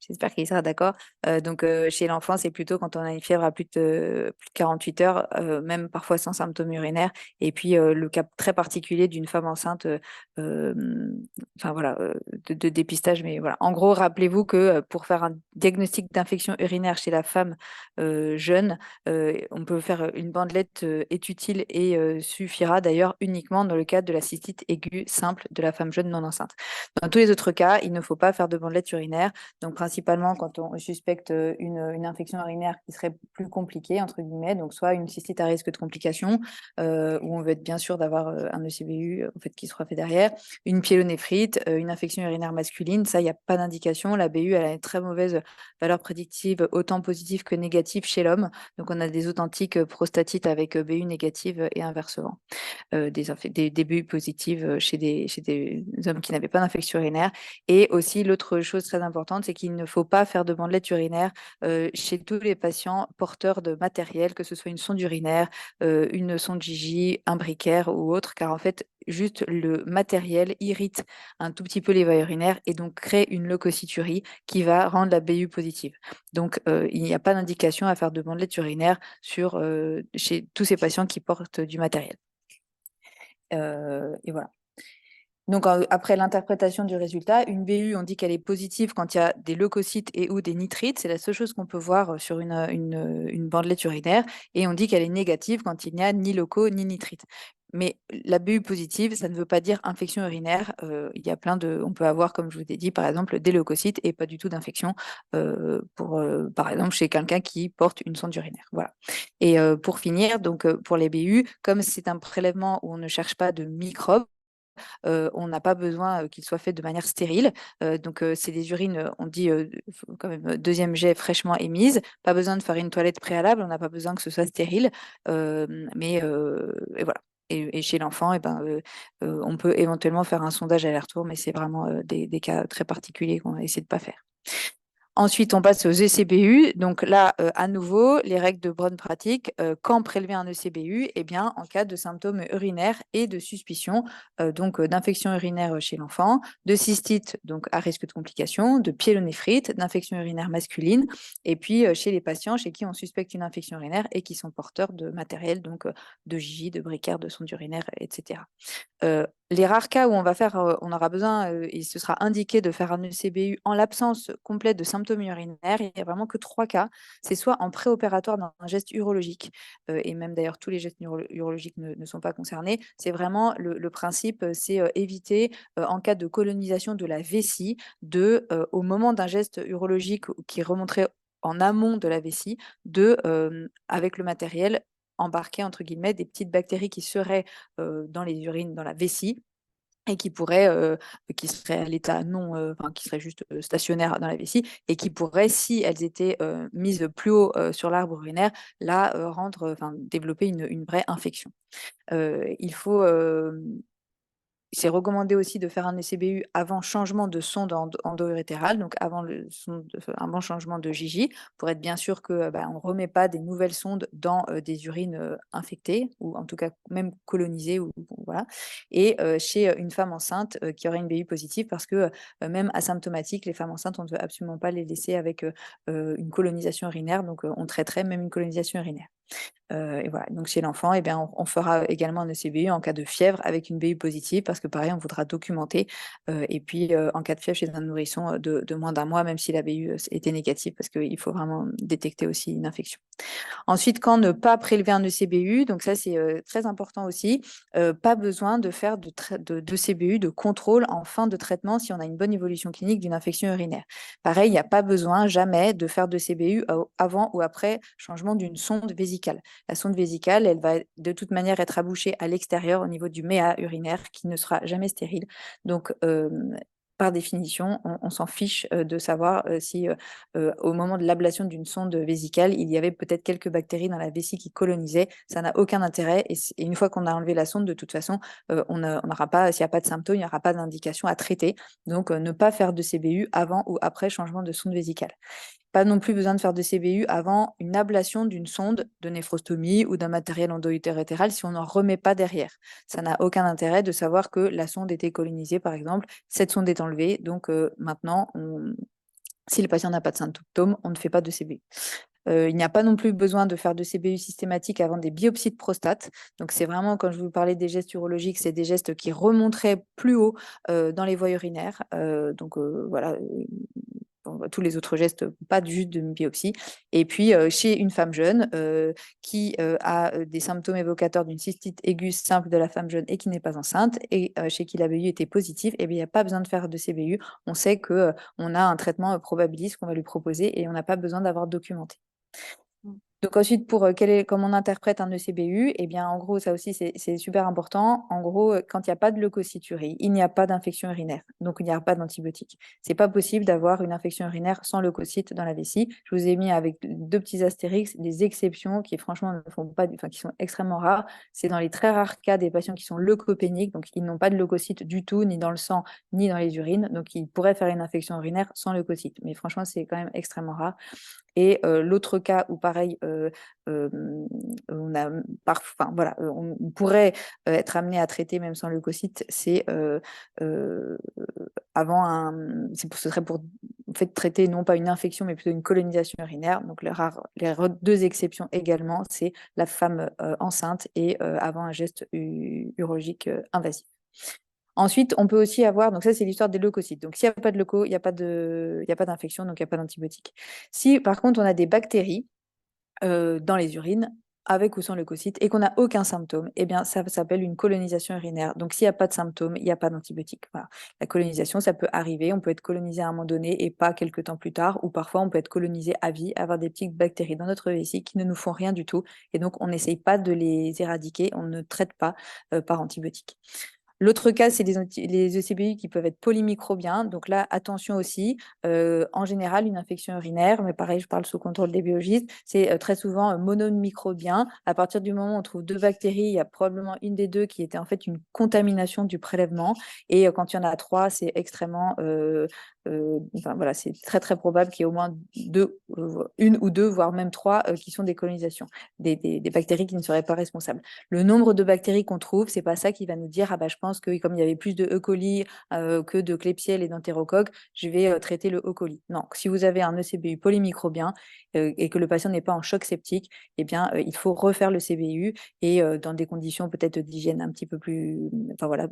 j'espère qu'il sera d'accord. Donc chez l'enfant, c'est plutôt quand on a une fièvre à plus de 48 heures, même parfois sans symptômes urinaires. Et puis le cas très particulier d'une femme enceinte, enfin voilà, de dépistage. Mais voilà, en gros, rappelez-vous que pour faire un diagnostic d'infection urinaire chez la femme jeune, on peut faire une bandelette est utile et suffira d'ailleurs uniquement dans le cadre de la cystite aiguë simple de la femme jeune non enceinte. Dans tous les autres cas, il ne faut pas faire de bandelette urinaire. Donc principalement quand on suspecte une infection urinaire qui serait plus compliquée, entre guillemets, donc soit une cystite à risque de complications, où on veut être bien sûr d'avoir un ECBU en fait, qui sera fait derrière, une pyélonéphrite, une infection urinaire masculine, ça, il n'y a pas d'indication. La BU, elle a une très mauvaise valeur prédictive, autant positive que négative chez l'homme. Donc, on a des authentiques prostatites avec BU négative et inversement. Des BU positives chez des hommes qui n'avaient pas d'infection urinaire. Et aussi, l'autre chose très importante, c'est qu'il ne faut pas faire de bandelette urinaire chez tous les patients porteurs de matériel, que ce soit une sonde urinaire, une sonde Gigi, un briquet ou autre, car en fait, juste le matériel irrite un tout petit peu les voies urinaires et donc crée une leucocyturie qui va rendre la BU positive. Donc, il n'y a pas d'indication à faire de bandelette urinaire chez tous ces patients qui portent du matériel. Et voilà. Donc, après l'interprétation du résultat, une BU, on dit qu'elle est positive quand il y a des leucocytes et ou des nitrites. C'est la seule chose qu'on peut voir sur une bandelette urinaire. Et on dit qu'elle est négative quand il n'y a ni leuco ni nitrite. Mais la BU positive, ça ne veut pas dire infection urinaire. Il y a on peut avoir, comme je vous ai dit, par exemple, des leucocytes et pas du tout d'infection, par exemple, chez quelqu'un qui porte une sonde urinaire. Voilà. Et pour finir, donc pour les BU, comme c'est un prélèvement où on ne cherche pas de microbes, on n'a pas besoin qu'il soit fait de manière stérile. Donc, c'est des urines, on dit quand même deuxième jet fraîchement émise. Pas besoin de faire une toilette préalable, on n'a pas besoin que ce soit stérile. Et voilà. Et chez l'enfant, on peut éventuellement faire un sondage aller-retour, mais c'est vraiment des cas très particuliers qu'on essaie de ne pas faire. Ensuite, on passe aux ECBU. Donc là, à nouveau, les règles de bonne pratique. Quand prélever un ECBU? Eh bien, en cas de symptômes urinaires et de suspicion d'infection urinaire chez l'enfant, de cystite, donc à risque de complications, de pyélonéphrite, d'infection urinaire masculine, et puis chez les patients chez qui on suspecte une infection urinaire et qui sont porteurs de matériel, donc de Gigi, de briquet, de sonde urinaire, etc. Les rares cas où on aura besoin, et ce sera indiqué de faire un ECBU en l'absence complète de symptômes symptômes urinaires, il n'y a vraiment que 3 cas. C'est soit en préopératoire d'un geste urologique, et même d'ailleurs tous les gestes urologiques ne sont pas concernés. C'est vraiment le principe, c'est éviter, en cas de colonisation de la vessie, au moment d'un geste urologique qui remonterait en amont de la vessie, avec le matériel, embarquer entre guillemets des petites bactéries qui seraient dans les urines, dans la vessie, et qui seraient à l'état non, enfin qui seraient juste stationnaires dans la vessie, et qui pourraient, si elles étaient mises plus haut sur l'arbre urinaire, là développer une vraie infection. Il faut C'est recommandé aussi de faire un ECBU avant changement de sonde endo-urétérale, donc avant avant changement de JJ, pour être bien sûr que on ne remet pas des nouvelles sondes dans des urines infectées, ou en tout cas même colonisées, voilà. Et chez une femme enceinte qui aurait une BU positive, parce que même asymptomatiques, les femmes enceintes, on ne veut absolument pas les laisser avec une colonisation urinaire, donc on traiterait même une colonisation urinaire. Et voilà, donc chez l'enfant, on fera également un ECBU en cas de fièvre avec une BU positive, parce que pareil, on voudra documenter. Et puis, en cas de fièvre chez un nourrisson de moins d'1 mois, même si la BU était négative, parce qu'il faut vraiment détecter aussi une infection. Ensuite, quand ne pas prélever un ECBU, donc ça c'est très important aussi, pas besoin de faire de CBU de contrôle en fin de traitement si on a une bonne évolution clinique d'une infection urinaire. Pareil, il n'y a pas besoin jamais de faire de CBU avant ou après changement d'une sonde vésicale. La sonde vésicale, elle va de toute manière être abouchée à l'extérieur au niveau du méa urinaire, qui ne sera jamais stérile. Donc, par définition, on s'en fiche de savoir si au moment de l'ablation d'une sonde vésicale, il y avait peut-être quelques bactéries dans la vessie qui colonisaient. Ça n'a aucun intérêt. Et une fois qu'on a enlevé la sonde, de toute façon, on n'aura pas, s'il n'y a pas de symptômes, il n'y aura pas d'indication à traiter. Donc, ne pas faire de CBU avant ou après changement de sonde vésicale. Pas non plus besoin de faire de CBU avant une ablation d'une sonde de néphrostomie ou d'un matériel endo-urétéral si on n'en remet pas derrière. Ça n'a aucun intérêt de savoir que la sonde était colonisée, par exemple. Cette sonde est enlevée, donc maintenant, si le patient n'a pas de symptômes, on ne fait pas de CBU. Il n'y a pas non plus besoin de faire de CBU systématique avant des biopsies de prostate. Donc, c'est vraiment, quand je vous parlais des gestes urologiques, c'est des gestes qui remonteraient plus haut dans les voies urinaires. Voilà. Tous les autres gestes, pas juste de biopsie. Et puis, chez une femme jeune qui a des symptômes évocateurs d'une cystite aiguë simple de la femme jeune et qui n'est pas enceinte, et chez qui la BU était positive, il n'y a pas besoin de faire de CBU. On sait qu'on a un traitement probabiliste qu'on va lui proposer, et on n'a pas besoin d'avoir documenté. Donc ensuite, pour comment on interprète un ECBU, en gros, ça aussi, c'est super important. En gros, quand il n'y a pas de leucocyturie, il n'y a pas d'infection urinaire, donc il n'y a pas d'antibiotiques. C'est pas possible d'avoir une infection urinaire sans leucocytes dans la vessie. Je vous ai mis avec 2 petits astérix des exceptions qui, franchement, ne font pas, qui sont extrêmement rares. C'est dans les très rares cas des patients qui sont leucopéniques, donc ils n'ont pas de leucocytes du tout, ni dans le sang, ni dans les urines. Donc, ils pourraient faire une infection urinaire sans leucocytes. Mais franchement, c'est quand même extrêmement rare. Et l'autre cas où, pareil, on pourrait être amené à traiter même sans leucocytes, c'est ce serait pour en fait, traiter non pas une infection, mais plutôt une colonisation urinaire. Donc, les 2 exceptions également, c'est la femme enceinte et avant un geste urologique invasif. Ensuite, on peut aussi avoir, donc ça c'est l'histoire des leucocytes. Donc s'il n'y a pas de leuco, il n'y a pas d'infection, donc il n'y a pas d'antibiotiques. Si par contre on a des bactéries dans les urines, avec ou sans leucocytes, et qu'on n'a aucun symptôme, ça s'appelle une colonisation urinaire. Donc s'il n'y a pas de symptômes, il n'y a pas d'antibiotiques. Voilà. La colonisation, ça peut arriver, on peut être colonisé à un moment donné et pas quelques temps plus tard, ou parfois on peut être colonisé à vie, avoir des petites bactéries dans notre vessie qui ne nous font rien du tout, et donc on n'essaye pas de les éradiquer, on ne traite pas par antibiotiques. L'autre cas, c'est les ECBU qui peuvent être polymicrobiens. Donc là, attention aussi, en général, une infection urinaire, mais pareil, je parle sous contrôle des biologistes, c'est très souvent monomicrobien. À partir du moment où on trouve 2 bactéries, il y a probablement une des 2 qui était en fait une contamination du prélèvement. Et quand il y en a 3, c'est extrêmement... c'est très très probable qu'il y ait au moins 1 ou 2, voire même 3 qui sont des colonisations, des bactéries qui ne seraient pas responsables. Le nombre de bactéries qu'on trouve, c'est pas ça qui va nous dire je pense que comme il y avait plus de E. coli que de Klebsiella et d'entérocoque, je vais traiter le E. coli. Non, si vous avez un ECBU polymicrobien et que le patient n'est pas en choc septique, il faut refaire le CBU et dans des conditions peut-être d'hygiène un petit peu plus,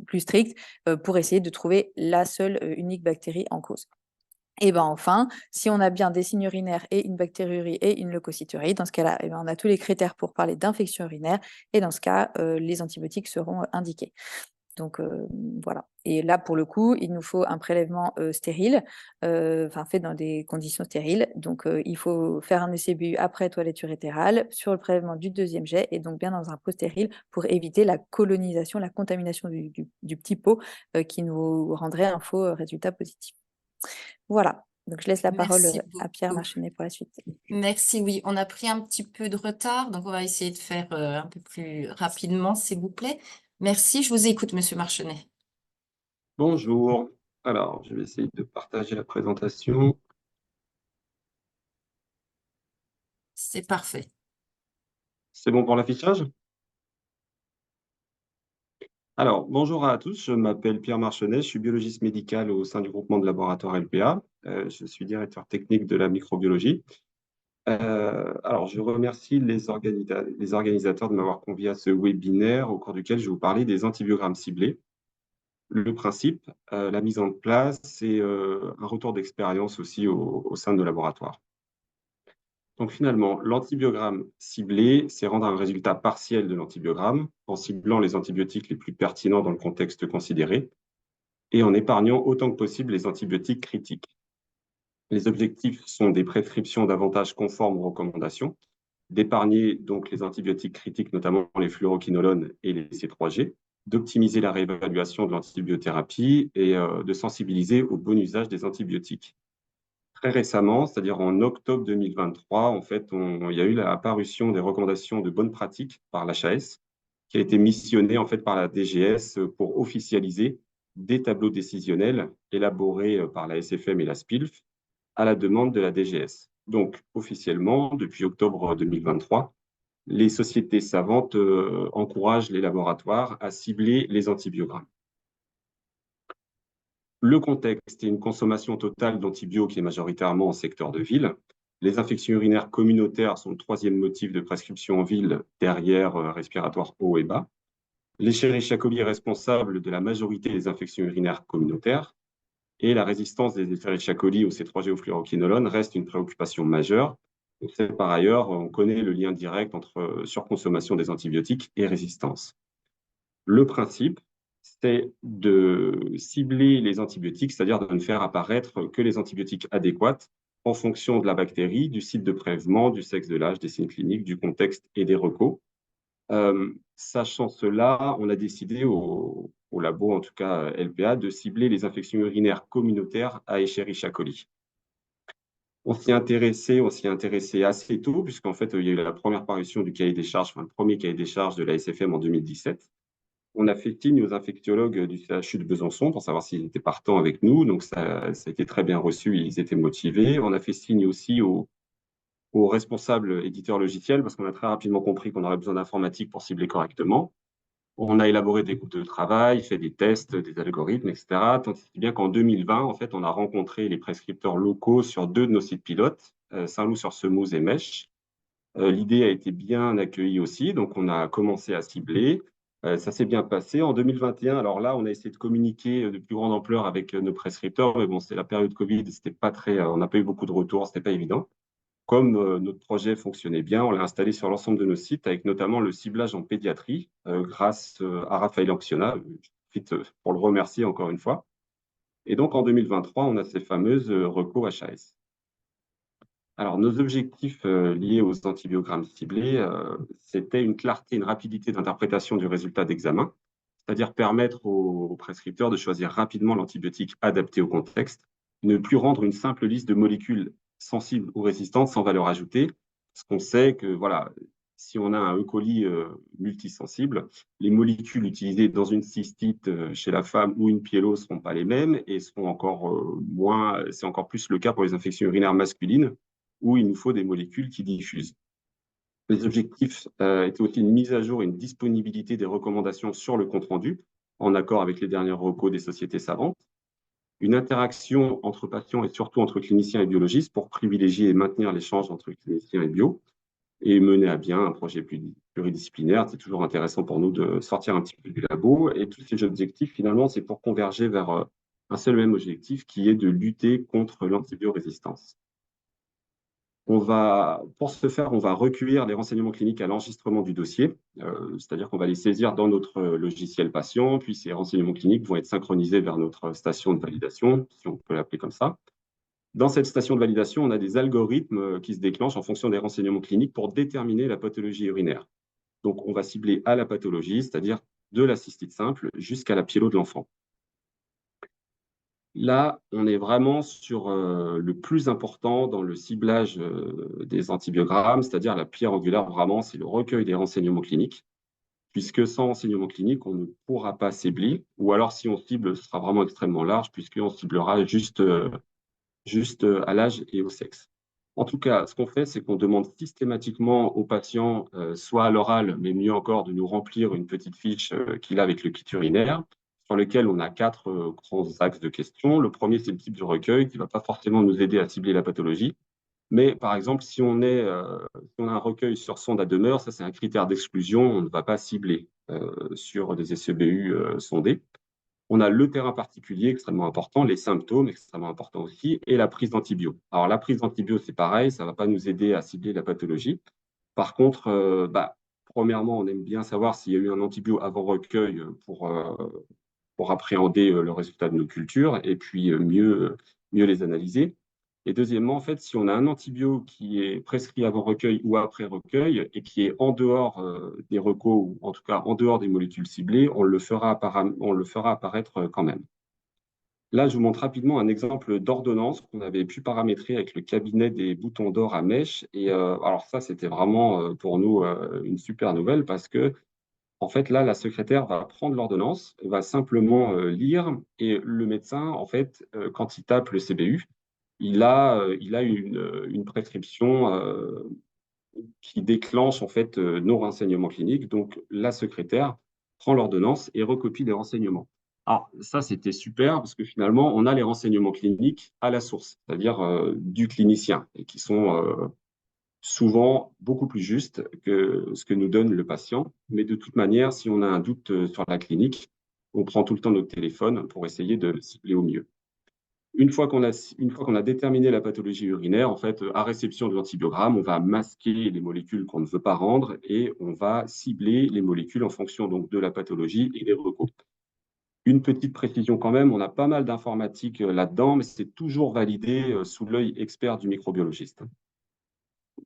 plus strictes pour essayer de trouver la seule unique bactérie en cause. Et ben enfin, si on a bien des signes urinaires et une bactériurie et une leucocyturie, dans ce cas-là, eh ben, on a tous les critères pour parler d'infection urinaire et dans ce cas, les antibiotiques seront indiqués. Donc voilà. Et là, pour le coup, il nous faut un prélèvement stérile, enfin fait dans des conditions stériles. Donc il faut faire un ECBU après toilette urétérale sur le prélèvement du deuxième jet et donc bien dans un pot stérile pour éviter la colonisation, la contamination du petit pot qui nous rendrait un faux résultat positif. Voilà, donc je laisse la parole Merci à Pierre beaucoup. Marchenet pour la suite. Merci, oui, on a pris un petit peu de retard, donc on va essayer de faire un peu plus rapidement, s'il vous plaît. Merci, je vous écoute, Monsieur Marchenet. Bonjour. Alors, je vais essayer de partager la présentation. C'est parfait. C'est bon pour l'affichage? Alors, bonjour à tous, je m'appelle Pierre Marchenet, je suis biologiste médical au sein du groupement de laboratoire LPA. Je suis directeur technique de la microbiologie. Alors, je remercie les organisateurs de m'avoir convié à ce webinaire au cours duquel je vais vous parler des antibiogrammes ciblés. Le principe, la mise en place et un retour d'expérience aussi au sein de nos laboratoires. Donc finalement, l'antibiogramme ciblé, c'est rendre un résultat partiel de l'antibiogramme en ciblant les antibiotiques les plus pertinents dans le contexte considéré et en épargnant autant que possible les antibiotiques critiques. Les objectifs sont des prescriptions davantage conformes aux recommandations, d'épargner donc les antibiotiques critiques, notamment les fluoroquinolones et les C3G, d'optimiser la réévaluation de l'antibiothérapie et de sensibiliser au bon usage des antibiotiques. Très récemment, c'est-à-dire en octobre 2023, en fait, il y a eu la parution des recommandations de bonnes pratiques par l'HAS, qui a été missionnée en fait par la DGS pour officialiser des tableaux décisionnels élaborés par la SFM et la SPILF à la demande de la DGS. Donc, officiellement, depuis octobre 2023, les sociétés savantes encouragent les laboratoires à cibler les antibiogrammes. Le contexte est une consommation totale d'antibiotiques qui est majoritairement en secteur de ville. Les infections urinaires communautaires sont le troisième motif de prescription en ville, derrière respiratoire haut et bas. L'Escherichia coli est responsable de la majorité des infections urinaires communautaires et la résistance des Escherichia coli au C3G au fluoroquinolone reste une préoccupation majeure. Par ailleurs, on connaît le lien direct entre surconsommation des antibiotiques et résistance. Le principe, c'est de cibler les antibiotiques, c'est-à-dire de ne faire apparaître que les antibiotiques adéquats en fonction de la bactérie, du site de prélèvement, du sexe de l'âge, des signes cliniques, du contexte et des recos. Sachant cela, on a décidé au labo, en tout cas LPA, de cibler les infections urinaires communautaires à Escherichia coli. On s'y est intéressé assez tôt, puisqu'en fait, il y a eu la première parution du cahier des charges, enfin, le premier cahier des charges de la SFM en 2017. On a fait signe aux infectiologues du CHU de Besançon pour savoir s'ils étaient partants avec nous. Donc, ça a été très bien reçu, ils étaient motivés. On a fait signe aussi aux responsables éditeurs logiciels parce qu'on a très rapidement compris qu'on aurait besoin d'informatique pour cibler correctement. On a élaboré des groupes de travail, fait des tests, des algorithmes, etc. Tant si bien qu'en 2020, en fait, on a rencontré les prescripteurs locaux sur 2 de nos sites pilotes, Saint-Loup-sur-Semouse et Mèche. L'idée a été bien accueillie aussi, donc on a commencé à cibler. Ça s'est bien passé. En 2021, alors là, on a essayé de communiquer de plus grande ampleur avec nos prescripteurs, mais bon, c'est la période Covid, c'était pas très, on n'a pas eu beaucoup de retours, c'était pas évident. Comme notre projet fonctionnait bien, on l'a installé sur l'ensemble de nos sites, avec notamment le ciblage en pédiatrie, grâce à Raphaël Anxiona. Je profite pour le remercier encore une fois. Et donc, en 2023, on a ces fameuses recos HAS. Alors, nos objectifs liés aux antibiogrammes ciblés, c'était une clarté, une rapidité d'interprétation du résultat d'examen, c'est-à-dire permettre aux prescripteurs de choisir rapidement l'antibiotique adapté au contexte, ne plus rendre une simple liste de molécules sensibles ou résistantes sans valeur ajoutée, parce qu'on sait que voilà, si on a un E. coli multisensible, les molécules utilisées dans une cystite chez la femme ou une pyélo ne seront pas les mêmes et seront encore moins, c'est encore plus le cas pour les infections urinaires masculines, où il nous faut des molécules qui diffusent. Les objectifs étaient aussi une mise à jour et une disponibilité des recommandations sur le compte-rendu, en accord avec les derniers recos des sociétés savantes, une interaction entre patients et surtout entre cliniciens et biologistes pour privilégier et maintenir l'échange entre cliniciens et bio, et mener à bien un projet pluridisciplinaire. C'est toujours intéressant pour nous de sortir un petit peu du labo. Et tous ces objectifs, finalement, c'est pour converger vers un seul et même objectif qui est de lutter contre l'antibiorésistance. Pour ce faire, on va recueillir les renseignements cliniques à l'enregistrement du dossier, c'est-à-dire qu'on va les saisir dans notre logiciel patient, puis ces renseignements cliniques vont être synchronisés vers notre station de validation, si on peut l'appeler comme ça. Dans cette station de validation, on a des algorithmes qui se déclenchent en fonction des renseignements cliniques pour déterminer la pathologie urinaire. Donc, on va cibler à la pathologie, c'est-à-dire de la cystite simple jusqu'à la pyélo de l'enfant. Là, on est vraiment sur le plus important dans le ciblage des antibiogrammes, c'est-à-dire la pierre angulaire, vraiment, c'est le recueil des renseignements cliniques, puisque sans renseignements cliniques, on ne pourra pas cibler, ou alors si on cible, ce sera vraiment extrêmement large, puisqu'on ciblera juste à l'âge et au sexe. En tout cas, ce qu'on fait, c'est qu'on demande systématiquement aux patients, soit à l'oral, mais mieux encore, de nous remplir une petite fiche qu'il a avec le kit urinaire, sur lequel on a 4 grands axes de questions. Le premier, c'est le type de recueil, qui ne va pas forcément nous aider à cibler la pathologie. Mais par exemple, si on a un recueil sur sonde à demeure, ça c'est un critère d'exclusion, on ne va pas cibler sur des SEBU sondés. On a le terrain particulier extrêmement important, les symptômes extrêmement importants aussi, et la prise d'antibio. Alors la prise d'antibio, c'est pareil, ça ne va pas nous aider à cibler la pathologie. Par contre, premièrement, on aime bien savoir s'il y a eu un antibio avant recueil pour appréhender le résultat de nos cultures et puis mieux les analyser. Et deuxièmement, en fait, si on a un antibio qui est prescrit avant recueil ou après recueil et qui est en dehors des recos, ou en tout cas en dehors des molécules ciblées, on le fera apparaître quand même. Là, je vous montre rapidement un exemple d'ordonnance qu'on avait pu paramétrer avec le cabinet des boutons d'or à mèche. Et alors ça, c'était vraiment pour nous une super nouvelle parce que en fait, là, la secrétaire va prendre l'ordonnance, va simplement lire, et le médecin, en fait, quand il tape le CBU, il a une prescription qui déclenche en fait nos renseignements cliniques. Donc, la secrétaire prend l'ordonnance et recopie les renseignements. Alors, ça, c'était super parce que finalement, on a les renseignements cliniques à la source, c'est-à-dire du clinicien, et qui sont souvent beaucoup plus juste que ce que nous donne le patient. Mais de toute manière, si on a un doute sur la clinique, on prend tout le temps notre téléphone pour essayer de cibler au mieux. Une fois qu'on a déterminé la pathologie urinaire, en fait, à réception de l'antibiogramme, on va masquer les molécules qu'on ne veut pas rendre et on va cibler les molécules en fonction donc de la pathologie et des recos. Une petite précision quand même, on a pas mal d'informatique là-dedans, mais c'est toujours validé sous l'œil expert du microbiologiste.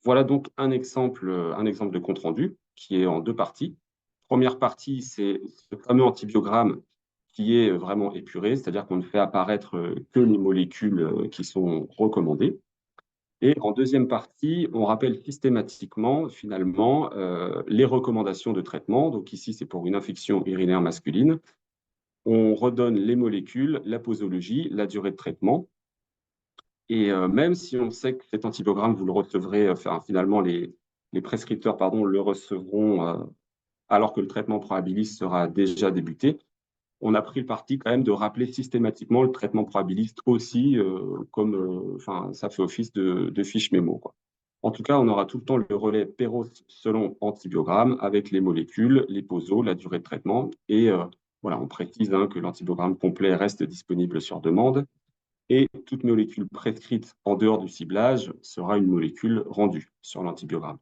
Voilà donc un exemple de compte-rendu qui est en 2 parties. Première partie, c'est ce fameux antibiogramme qui est vraiment épuré, c'est-à-dire qu'on ne fait apparaître que les molécules qui sont recommandées. Et en deuxième partie, on rappelle systématiquement, finalement, les recommandations de traitement. Donc ici, c'est pour une infection urinaire masculine. On redonne les molécules, la posologie, la durée de traitement. Et même si on sait que cet antibiogramme, vous le recevrez, finalement, les prescripteurs le recevront alors que le traitement probabiliste sera déjà débuté, on a pris le parti quand même de rappeler systématiquement le traitement probabiliste aussi, ça fait office de fiche mémo, quoi. En tout cas, on aura tout le temps le relais Péros selon antibiogramme avec les molécules, les posos, la durée de traitement. Et voilà, on précise que l'antibiogramme complet reste disponible sur demande. Et toute molécule prescrite en dehors du ciblage sera une molécule rendue sur l'antibiogramme.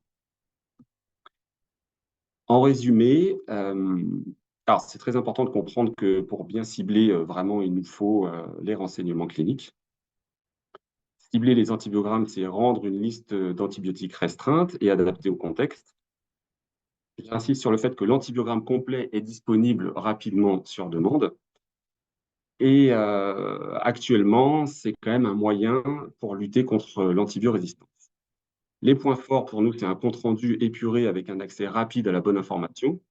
En résumé, alors c'est très important de comprendre que pour bien cibler, vraiment, il nous faut les renseignements cliniques. Cibler les antibiogrammes, c'est rendre une liste d'antibiotiques restreinte et adaptée au contexte. J'insiste sur le fait que l'antibiogramme complet est disponible rapidement sur demande. Et actuellement, c'est quand même un moyen pour lutter contre l'antibiorésistance. Les points forts pour nous, c'est un compte-rendu épuré avec un accès rapide à la bonne information,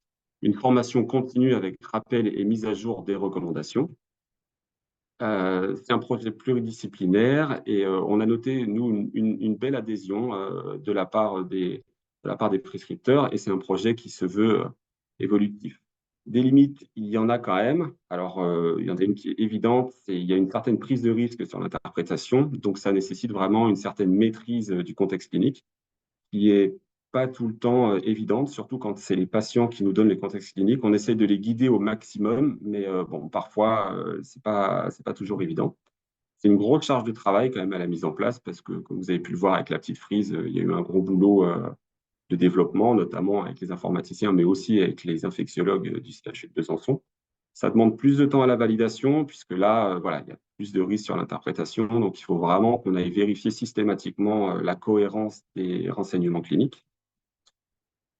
une formation continue avec rappel et mise à jour des recommandations. C'est un projet pluridisciplinaire et on a noté, nous, une belle adhésion de la part des prescripteurs, et c'est un projet qui se veut évolutif. Des limites, il y en a quand même. Alors, il y en a une qui est évidente, c'est il y a une certaine prise de risque sur l'interprétation, donc ça nécessite vraiment une certaine maîtrise du contexte clinique qui est pas tout le temps évidente, surtout quand c'est les patients qui nous donnent les contextes cliniques. On essaie de les guider au maximum, mais bon, parfois, c'est pas toujours évident. C'est une grosse charge de travail quand même à la mise en place parce que, comme vous avez pu le voir avec la petite frise, il y a eu un gros boulot de développement, notamment avec les informaticiens, mais aussi avec les infectiologues du CHU de Besançon. Ça demande plus de temps à la validation, puisque là, voilà, il y a plus de risques sur l'interprétation. Donc, il faut vraiment qu'on aille vérifier systématiquement la cohérence des renseignements cliniques.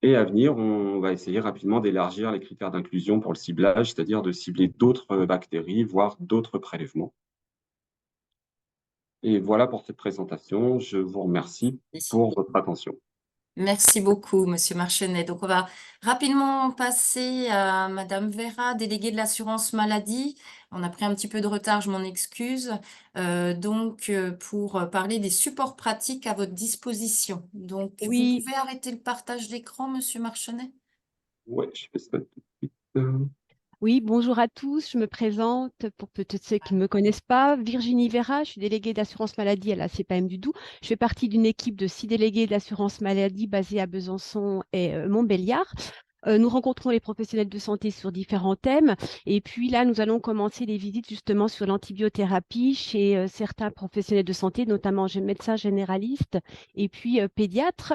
Et à venir, on va essayer rapidement d'élargir les critères d'inclusion pour le ciblage, c'est-à-dire de cibler d'autres bactéries, voire d'autres prélèvements. Et voilà pour cette présentation. Je vous remercie pour votre attention. Merci beaucoup, Monsieur Marchenet. Donc, on va rapidement passer à Madame Vera, déléguée de l'assurance maladie. On a pris un petit peu de retard, je m'en excuse. Pour parler des supports pratiques à votre disposition. Donc, vous Oui, pouvez arrêter le partage d'écran, Monsieur Marchenet? Ouais, je fais ça tout de suite. oui, bonjour à tous. Je me présente pour peut-être ceux qui ne me connaissent pas. Virginie Vera, je suis déléguée d'assurance maladie à la CPAM du Doubs. Je fais partie d'une équipe de 6 délégués d'assurance maladie basée à Besançon et Montbéliard. Nous rencontrons les professionnels de santé sur différents thèmes. Et puis là, nous allons commencer les visites justement sur l'antibiothérapie chez certains professionnels de santé, notamment médecins généralistes et puis pédiatres.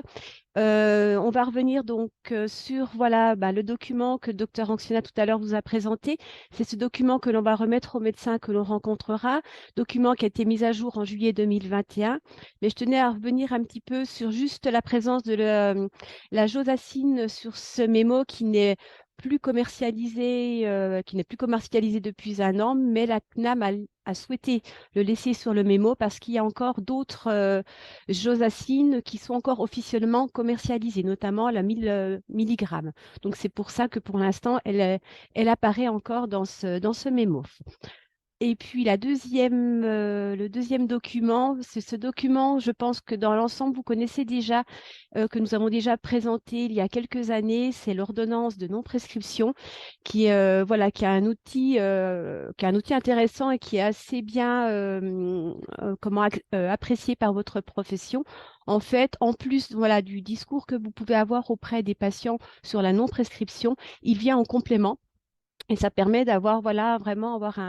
On va revenir donc sur voilà, le document que le docteur Anxiona tout à l'heure vous a présenté. C'est ce document que l'on va remettre au médecin que l'on rencontrera, document qui a été mis à jour en juillet 2021. Mais je tenais à revenir un petit peu sur juste la présence de la josacine sur ce mémo qui n'est plus commercialisé, depuis un an, mais la CNAM a souhaité le laisser sur le mémo parce qu'il y a encore d'autres josacines qui sont encore officiellement commercialisées, notamment la 1000 mg. Donc c'est pour ça que pour l'instant, elle apparaît encore dans ce mémo. Et puis le deuxième document, c'est ce document, je pense que dans l'ensemble, vous connaissez déjà, que nous avons déjà présenté il y a quelques années, c'est l'ordonnance de non-prescription voilà, qui a un outil intéressant et qui est assez bien apprécié par votre profession. En fait, en plus voilà, du discours que vous pouvez avoir auprès des patients sur la non-prescription, il vient en complément. Et ça permet d'avoir vraiment avoir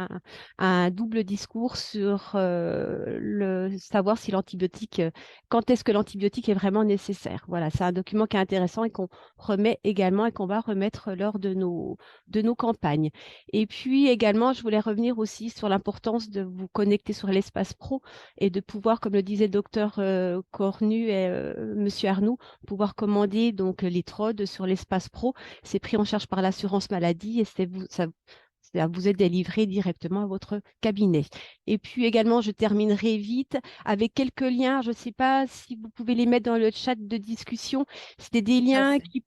un double discours sur savoir si l'antibiotique, quand est-ce que l'antibiotique est vraiment nécessaire. Voilà, c'est un document qui est intéressant et qu'on remet également et qu'on va remettre lors de nos campagnes. Et puis également, je voulais revenir aussi sur l'importance de vous connecter sur l'espace pro et de pouvoir, comme le disait le docteur Cornu et Monsieur Arnoux, pouvoir commander donc les TROD sur l'espace pro. C'est pris en charge par l'assurance maladie et ça vous est délivré directement à votre cabinet. Et puis également, je terminerai vite avec quelques liens. Je ne sais pas si vous pouvez les mettre dans le chat de discussion. C'était des liens qui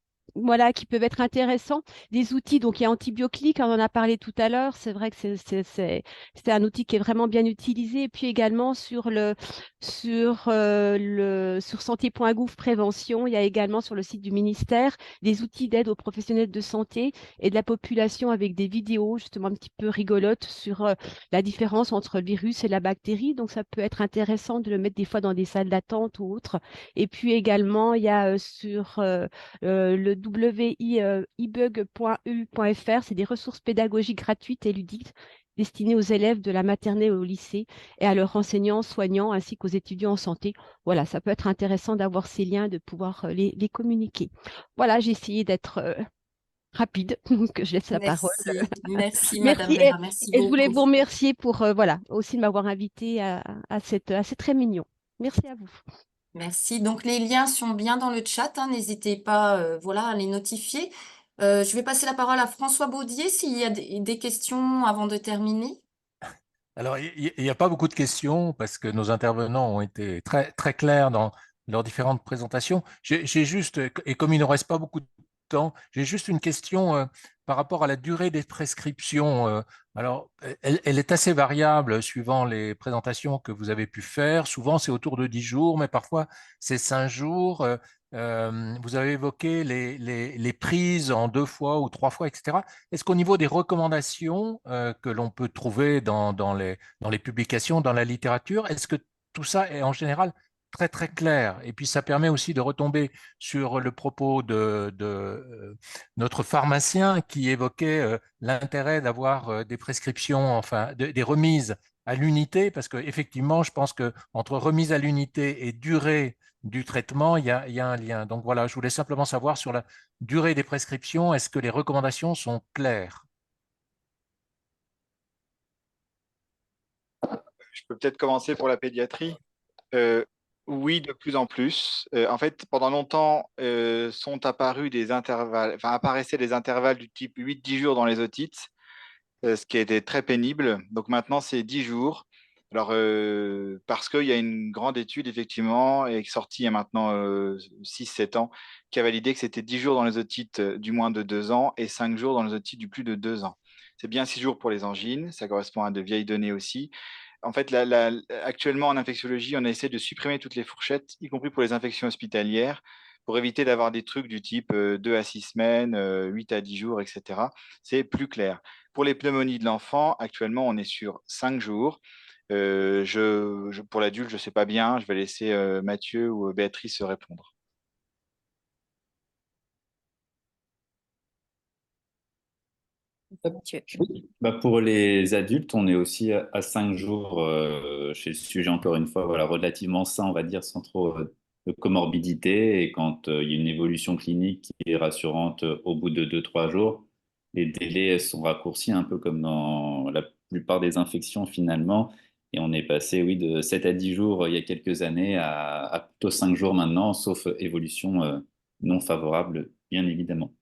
peuvent être intéressants. Des outils, donc il y a Antibioclic, on en a parlé tout à l'heure. C'est vrai que c'est un outil qui est vraiment bien utilisé. Et puis également sur santé.gouv prévention, il y a également sur le site du ministère des outils d'aide aux professionnels de santé et de la population avec des vidéos justement un petit peu rigolotes sur la différence entre le virus et la bactérie. Donc ça peut être intéressant de le mettre des fois dans des salles d'attente ou autres. Et puis également, il y a sur le wibug.eu.fr, c'est des ressources pédagogiques gratuites et ludiques destinées aux élèves de la maternelle au lycée et à leurs enseignants, soignants ainsi qu'aux étudiants en santé. Voilà, ça peut être intéressant d'avoir ces liens, de pouvoir les communiquer. Voilà, j'ai essayé d'être rapide, donc je laisse la parole. Merci Madame Merci Vera, merci et je voulais beaucoup. vous remercier pour aussi de m'avoir invité à cette réunion. Merci à vous. Merci. Donc les liens sont bien dans le chat, hein, n'hésitez pas à les notifier. Je vais passer la parole à François Baudier s'il y a des questions avant de terminer. Alors, il n'y a pas beaucoup de questions parce que nos intervenants ont été très, très clairs dans leurs différentes présentations. J'ai juste, et comme il ne reste pas beaucoup de temps, j'ai juste une question par rapport à la durée des prescriptions. Alors, elle est assez variable suivant les présentations que vous avez pu faire. Souvent, c'est autour de 10 jours, mais parfois, c'est 5 jours. Vous avez évoqué les prises en 2 fois ou 3 fois, etc. Est-ce qu'au niveau des recommandations que l'on peut trouver dans les publications, dans la littérature, est-ce que tout ça est en général très, très clair. Et puis, ça permet aussi de retomber sur le propos de notre pharmacien qui évoquait l'intérêt d'avoir des prescriptions, enfin, des remises à l'unité, parce qu'effectivement, je pense qu'entre remise à l'unité et durée du traitement, il y a un lien. Donc voilà, je voulais simplement savoir sur la durée des prescriptions, est-ce que les recommandations sont claires? Je peux peut-être commencer pour la pédiatrie. Euh, oui, de plus en plus. En fait, pendant longtemps, sont apparus des intervalles, enfin, apparaissaient des intervalles du type 8-10 jours dans les otites, ce qui était très pénible. Donc maintenant, c'est 10 jours. Alors, parce qu'il y a une grande étude, effectivement, et qui est sortie il y a maintenant 6-7 ans, qui a validé que c'était 10 jours dans les otites du moins de 2 ans et 5 jours dans les otites du plus de 2 ans. C'est bien 6 jours pour les angines, ça correspond à de vieilles données aussi. En fait, actuellement, en infectiologie, on essaie de supprimer toutes les fourchettes, y compris pour les infections hospitalières, pour éviter d'avoir des trucs du type 2 à 6 semaines, 8 à 10 jours, etc. C'est plus clair. Pour les pneumonies de l'enfant, actuellement, on est sur 5 jours. Pour l'adulte, je ne sais pas bien. Je vais laisser Mathieu ou Béatrice répondre. Bah, pour les adultes, on est aussi à 5 jours chez le sujet, encore une fois, voilà, relativement sain, on va dire, sans trop de comorbidité. Et quand il y a une évolution clinique qui est rassurante au bout de 2-3 jours, les délais sont raccourcis, un peu comme dans la plupart des infections finalement. Et on est passé, oui, de 7 à 10 jours il y a quelques années à plutôt 5 jours maintenant, sauf évolution non favorable, bien évidemment.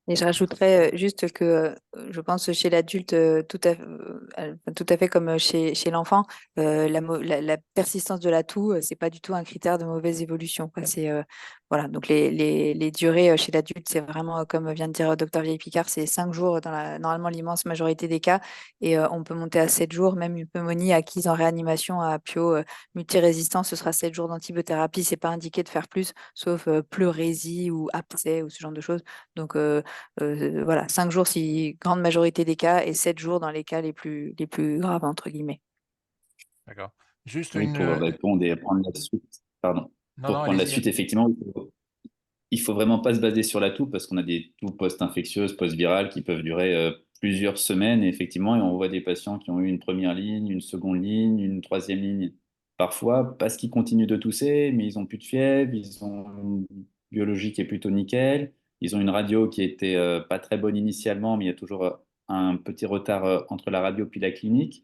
Et je rajouterais juste que je pense chez l'adulte, tout à fait comme chez l'enfant, la persistance de la toux, c'est pas du tout un critère de mauvaise évolution, quoi. Voilà, donc les durées chez l'adulte, c'est vraiment, comme vient de dire Dr Vieille-Picard, c'est 5 jours dans normalement l'immense majorité des cas, et on peut monter à 7 jours, même une pneumonie acquise en réanimation à PIO multirésistant, ce sera 7 jours d'antibiothérapie, c'est pas indiqué de faire plus, sauf pleurésie ou abcès ou ce genre de choses. Donc voilà, 5 jours si grande majorité des cas et 7 jours dans les cas les plus graves, entre guillemets. D'accord. Juste Oui, pour répondre et prendre la suite, pardon. Non, Pour non, prendre la allez-y. suite, effectivement, il faut vraiment pas se baser sur la toux parce qu'on a des toux post-infectieuses, post-virales qui peuvent durer plusieurs semaines. Et effectivement, et on voit des patients qui ont eu une première ligne, une seconde ligne, une troisième ligne. Parfois, parce qu'ils continuent de tousser, mais ils ont plus de fièvre, ils ont une biologie qui est plutôt nickel, ils ont une radio qui était pas très bonne initialement, mais il y a toujours un petit retard entre la radio puis la clinique.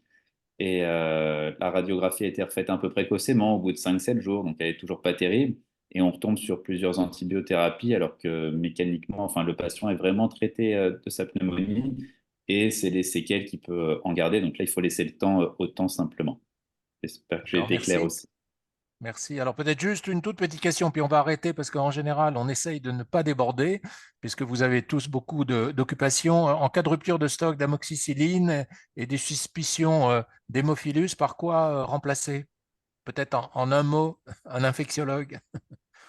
Et la radiographie a été refaite un peu précocement au bout de 5-7 jours, donc elle est toujours pas terrible. Et on retombe sur plusieurs antibiothérapies alors que mécaniquement, enfin, le patient est vraiment traité de sa pneumonie et c'est les séquelles qu'il peut en garder. Donc là, il faut laisser le temps au temps simplement. J'espère que j'ai D'accord, été clair merci. aussi. Merci. Alors peut-être juste une toute petite question, puis on va arrêter parce qu'en général, on essaye de ne pas déborder, puisque vous avez tous beaucoup d'occupations. En cas de rupture de stock d'amoxicilline et des suspicions d'hémophilus, par quoi remplacer? Peut-être en un mot, un infectiologue.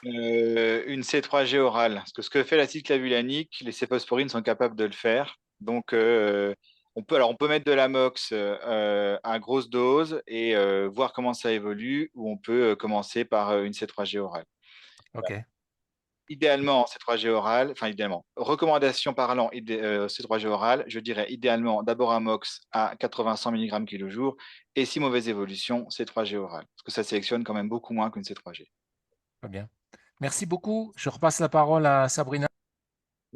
Une C3G orale. Parce que ce que fait l'acide clavulanique, les céphalosporines sont capables de le faire. Donc, on peut mettre de l'amox à grosse dose et voir comment ça évolue, ou on peut commencer par une C3G orale. OK. Idéalement, C3G orale, enfin idéalement, recommandation parlant C3G orale, je dirais idéalement d'abord amox à 80-100 mg kg et si mauvaise évolution, C3G orale. Parce que ça sélectionne quand même beaucoup moins qu'une C3G. Très bien. Merci beaucoup. Je repasse la parole à Sabrina.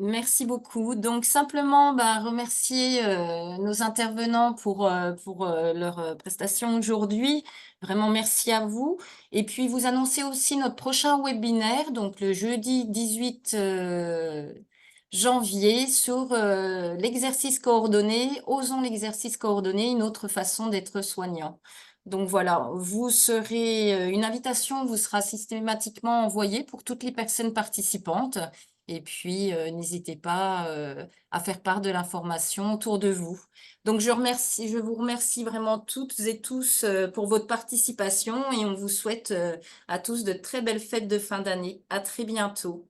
Merci beaucoup. Donc, simplement remercier nos intervenants pour leur prestation aujourd'hui. Vraiment, merci à vous. Et puis, vous annoncer aussi notre prochain webinaire, donc le jeudi 18 janvier, sur l'exercice coordonné, osons l'exercice coordonné, une autre façon d'être soignant. Donc voilà, une invitation vous sera systématiquement envoyée pour toutes les personnes participantes. Et puis, n'hésitez pas à faire part de l'information autour de vous. Donc, je vous remercie vraiment toutes et tous pour votre participation et on vous souhaite à tous de très belles fêtes de fin d'année. À très bientôt.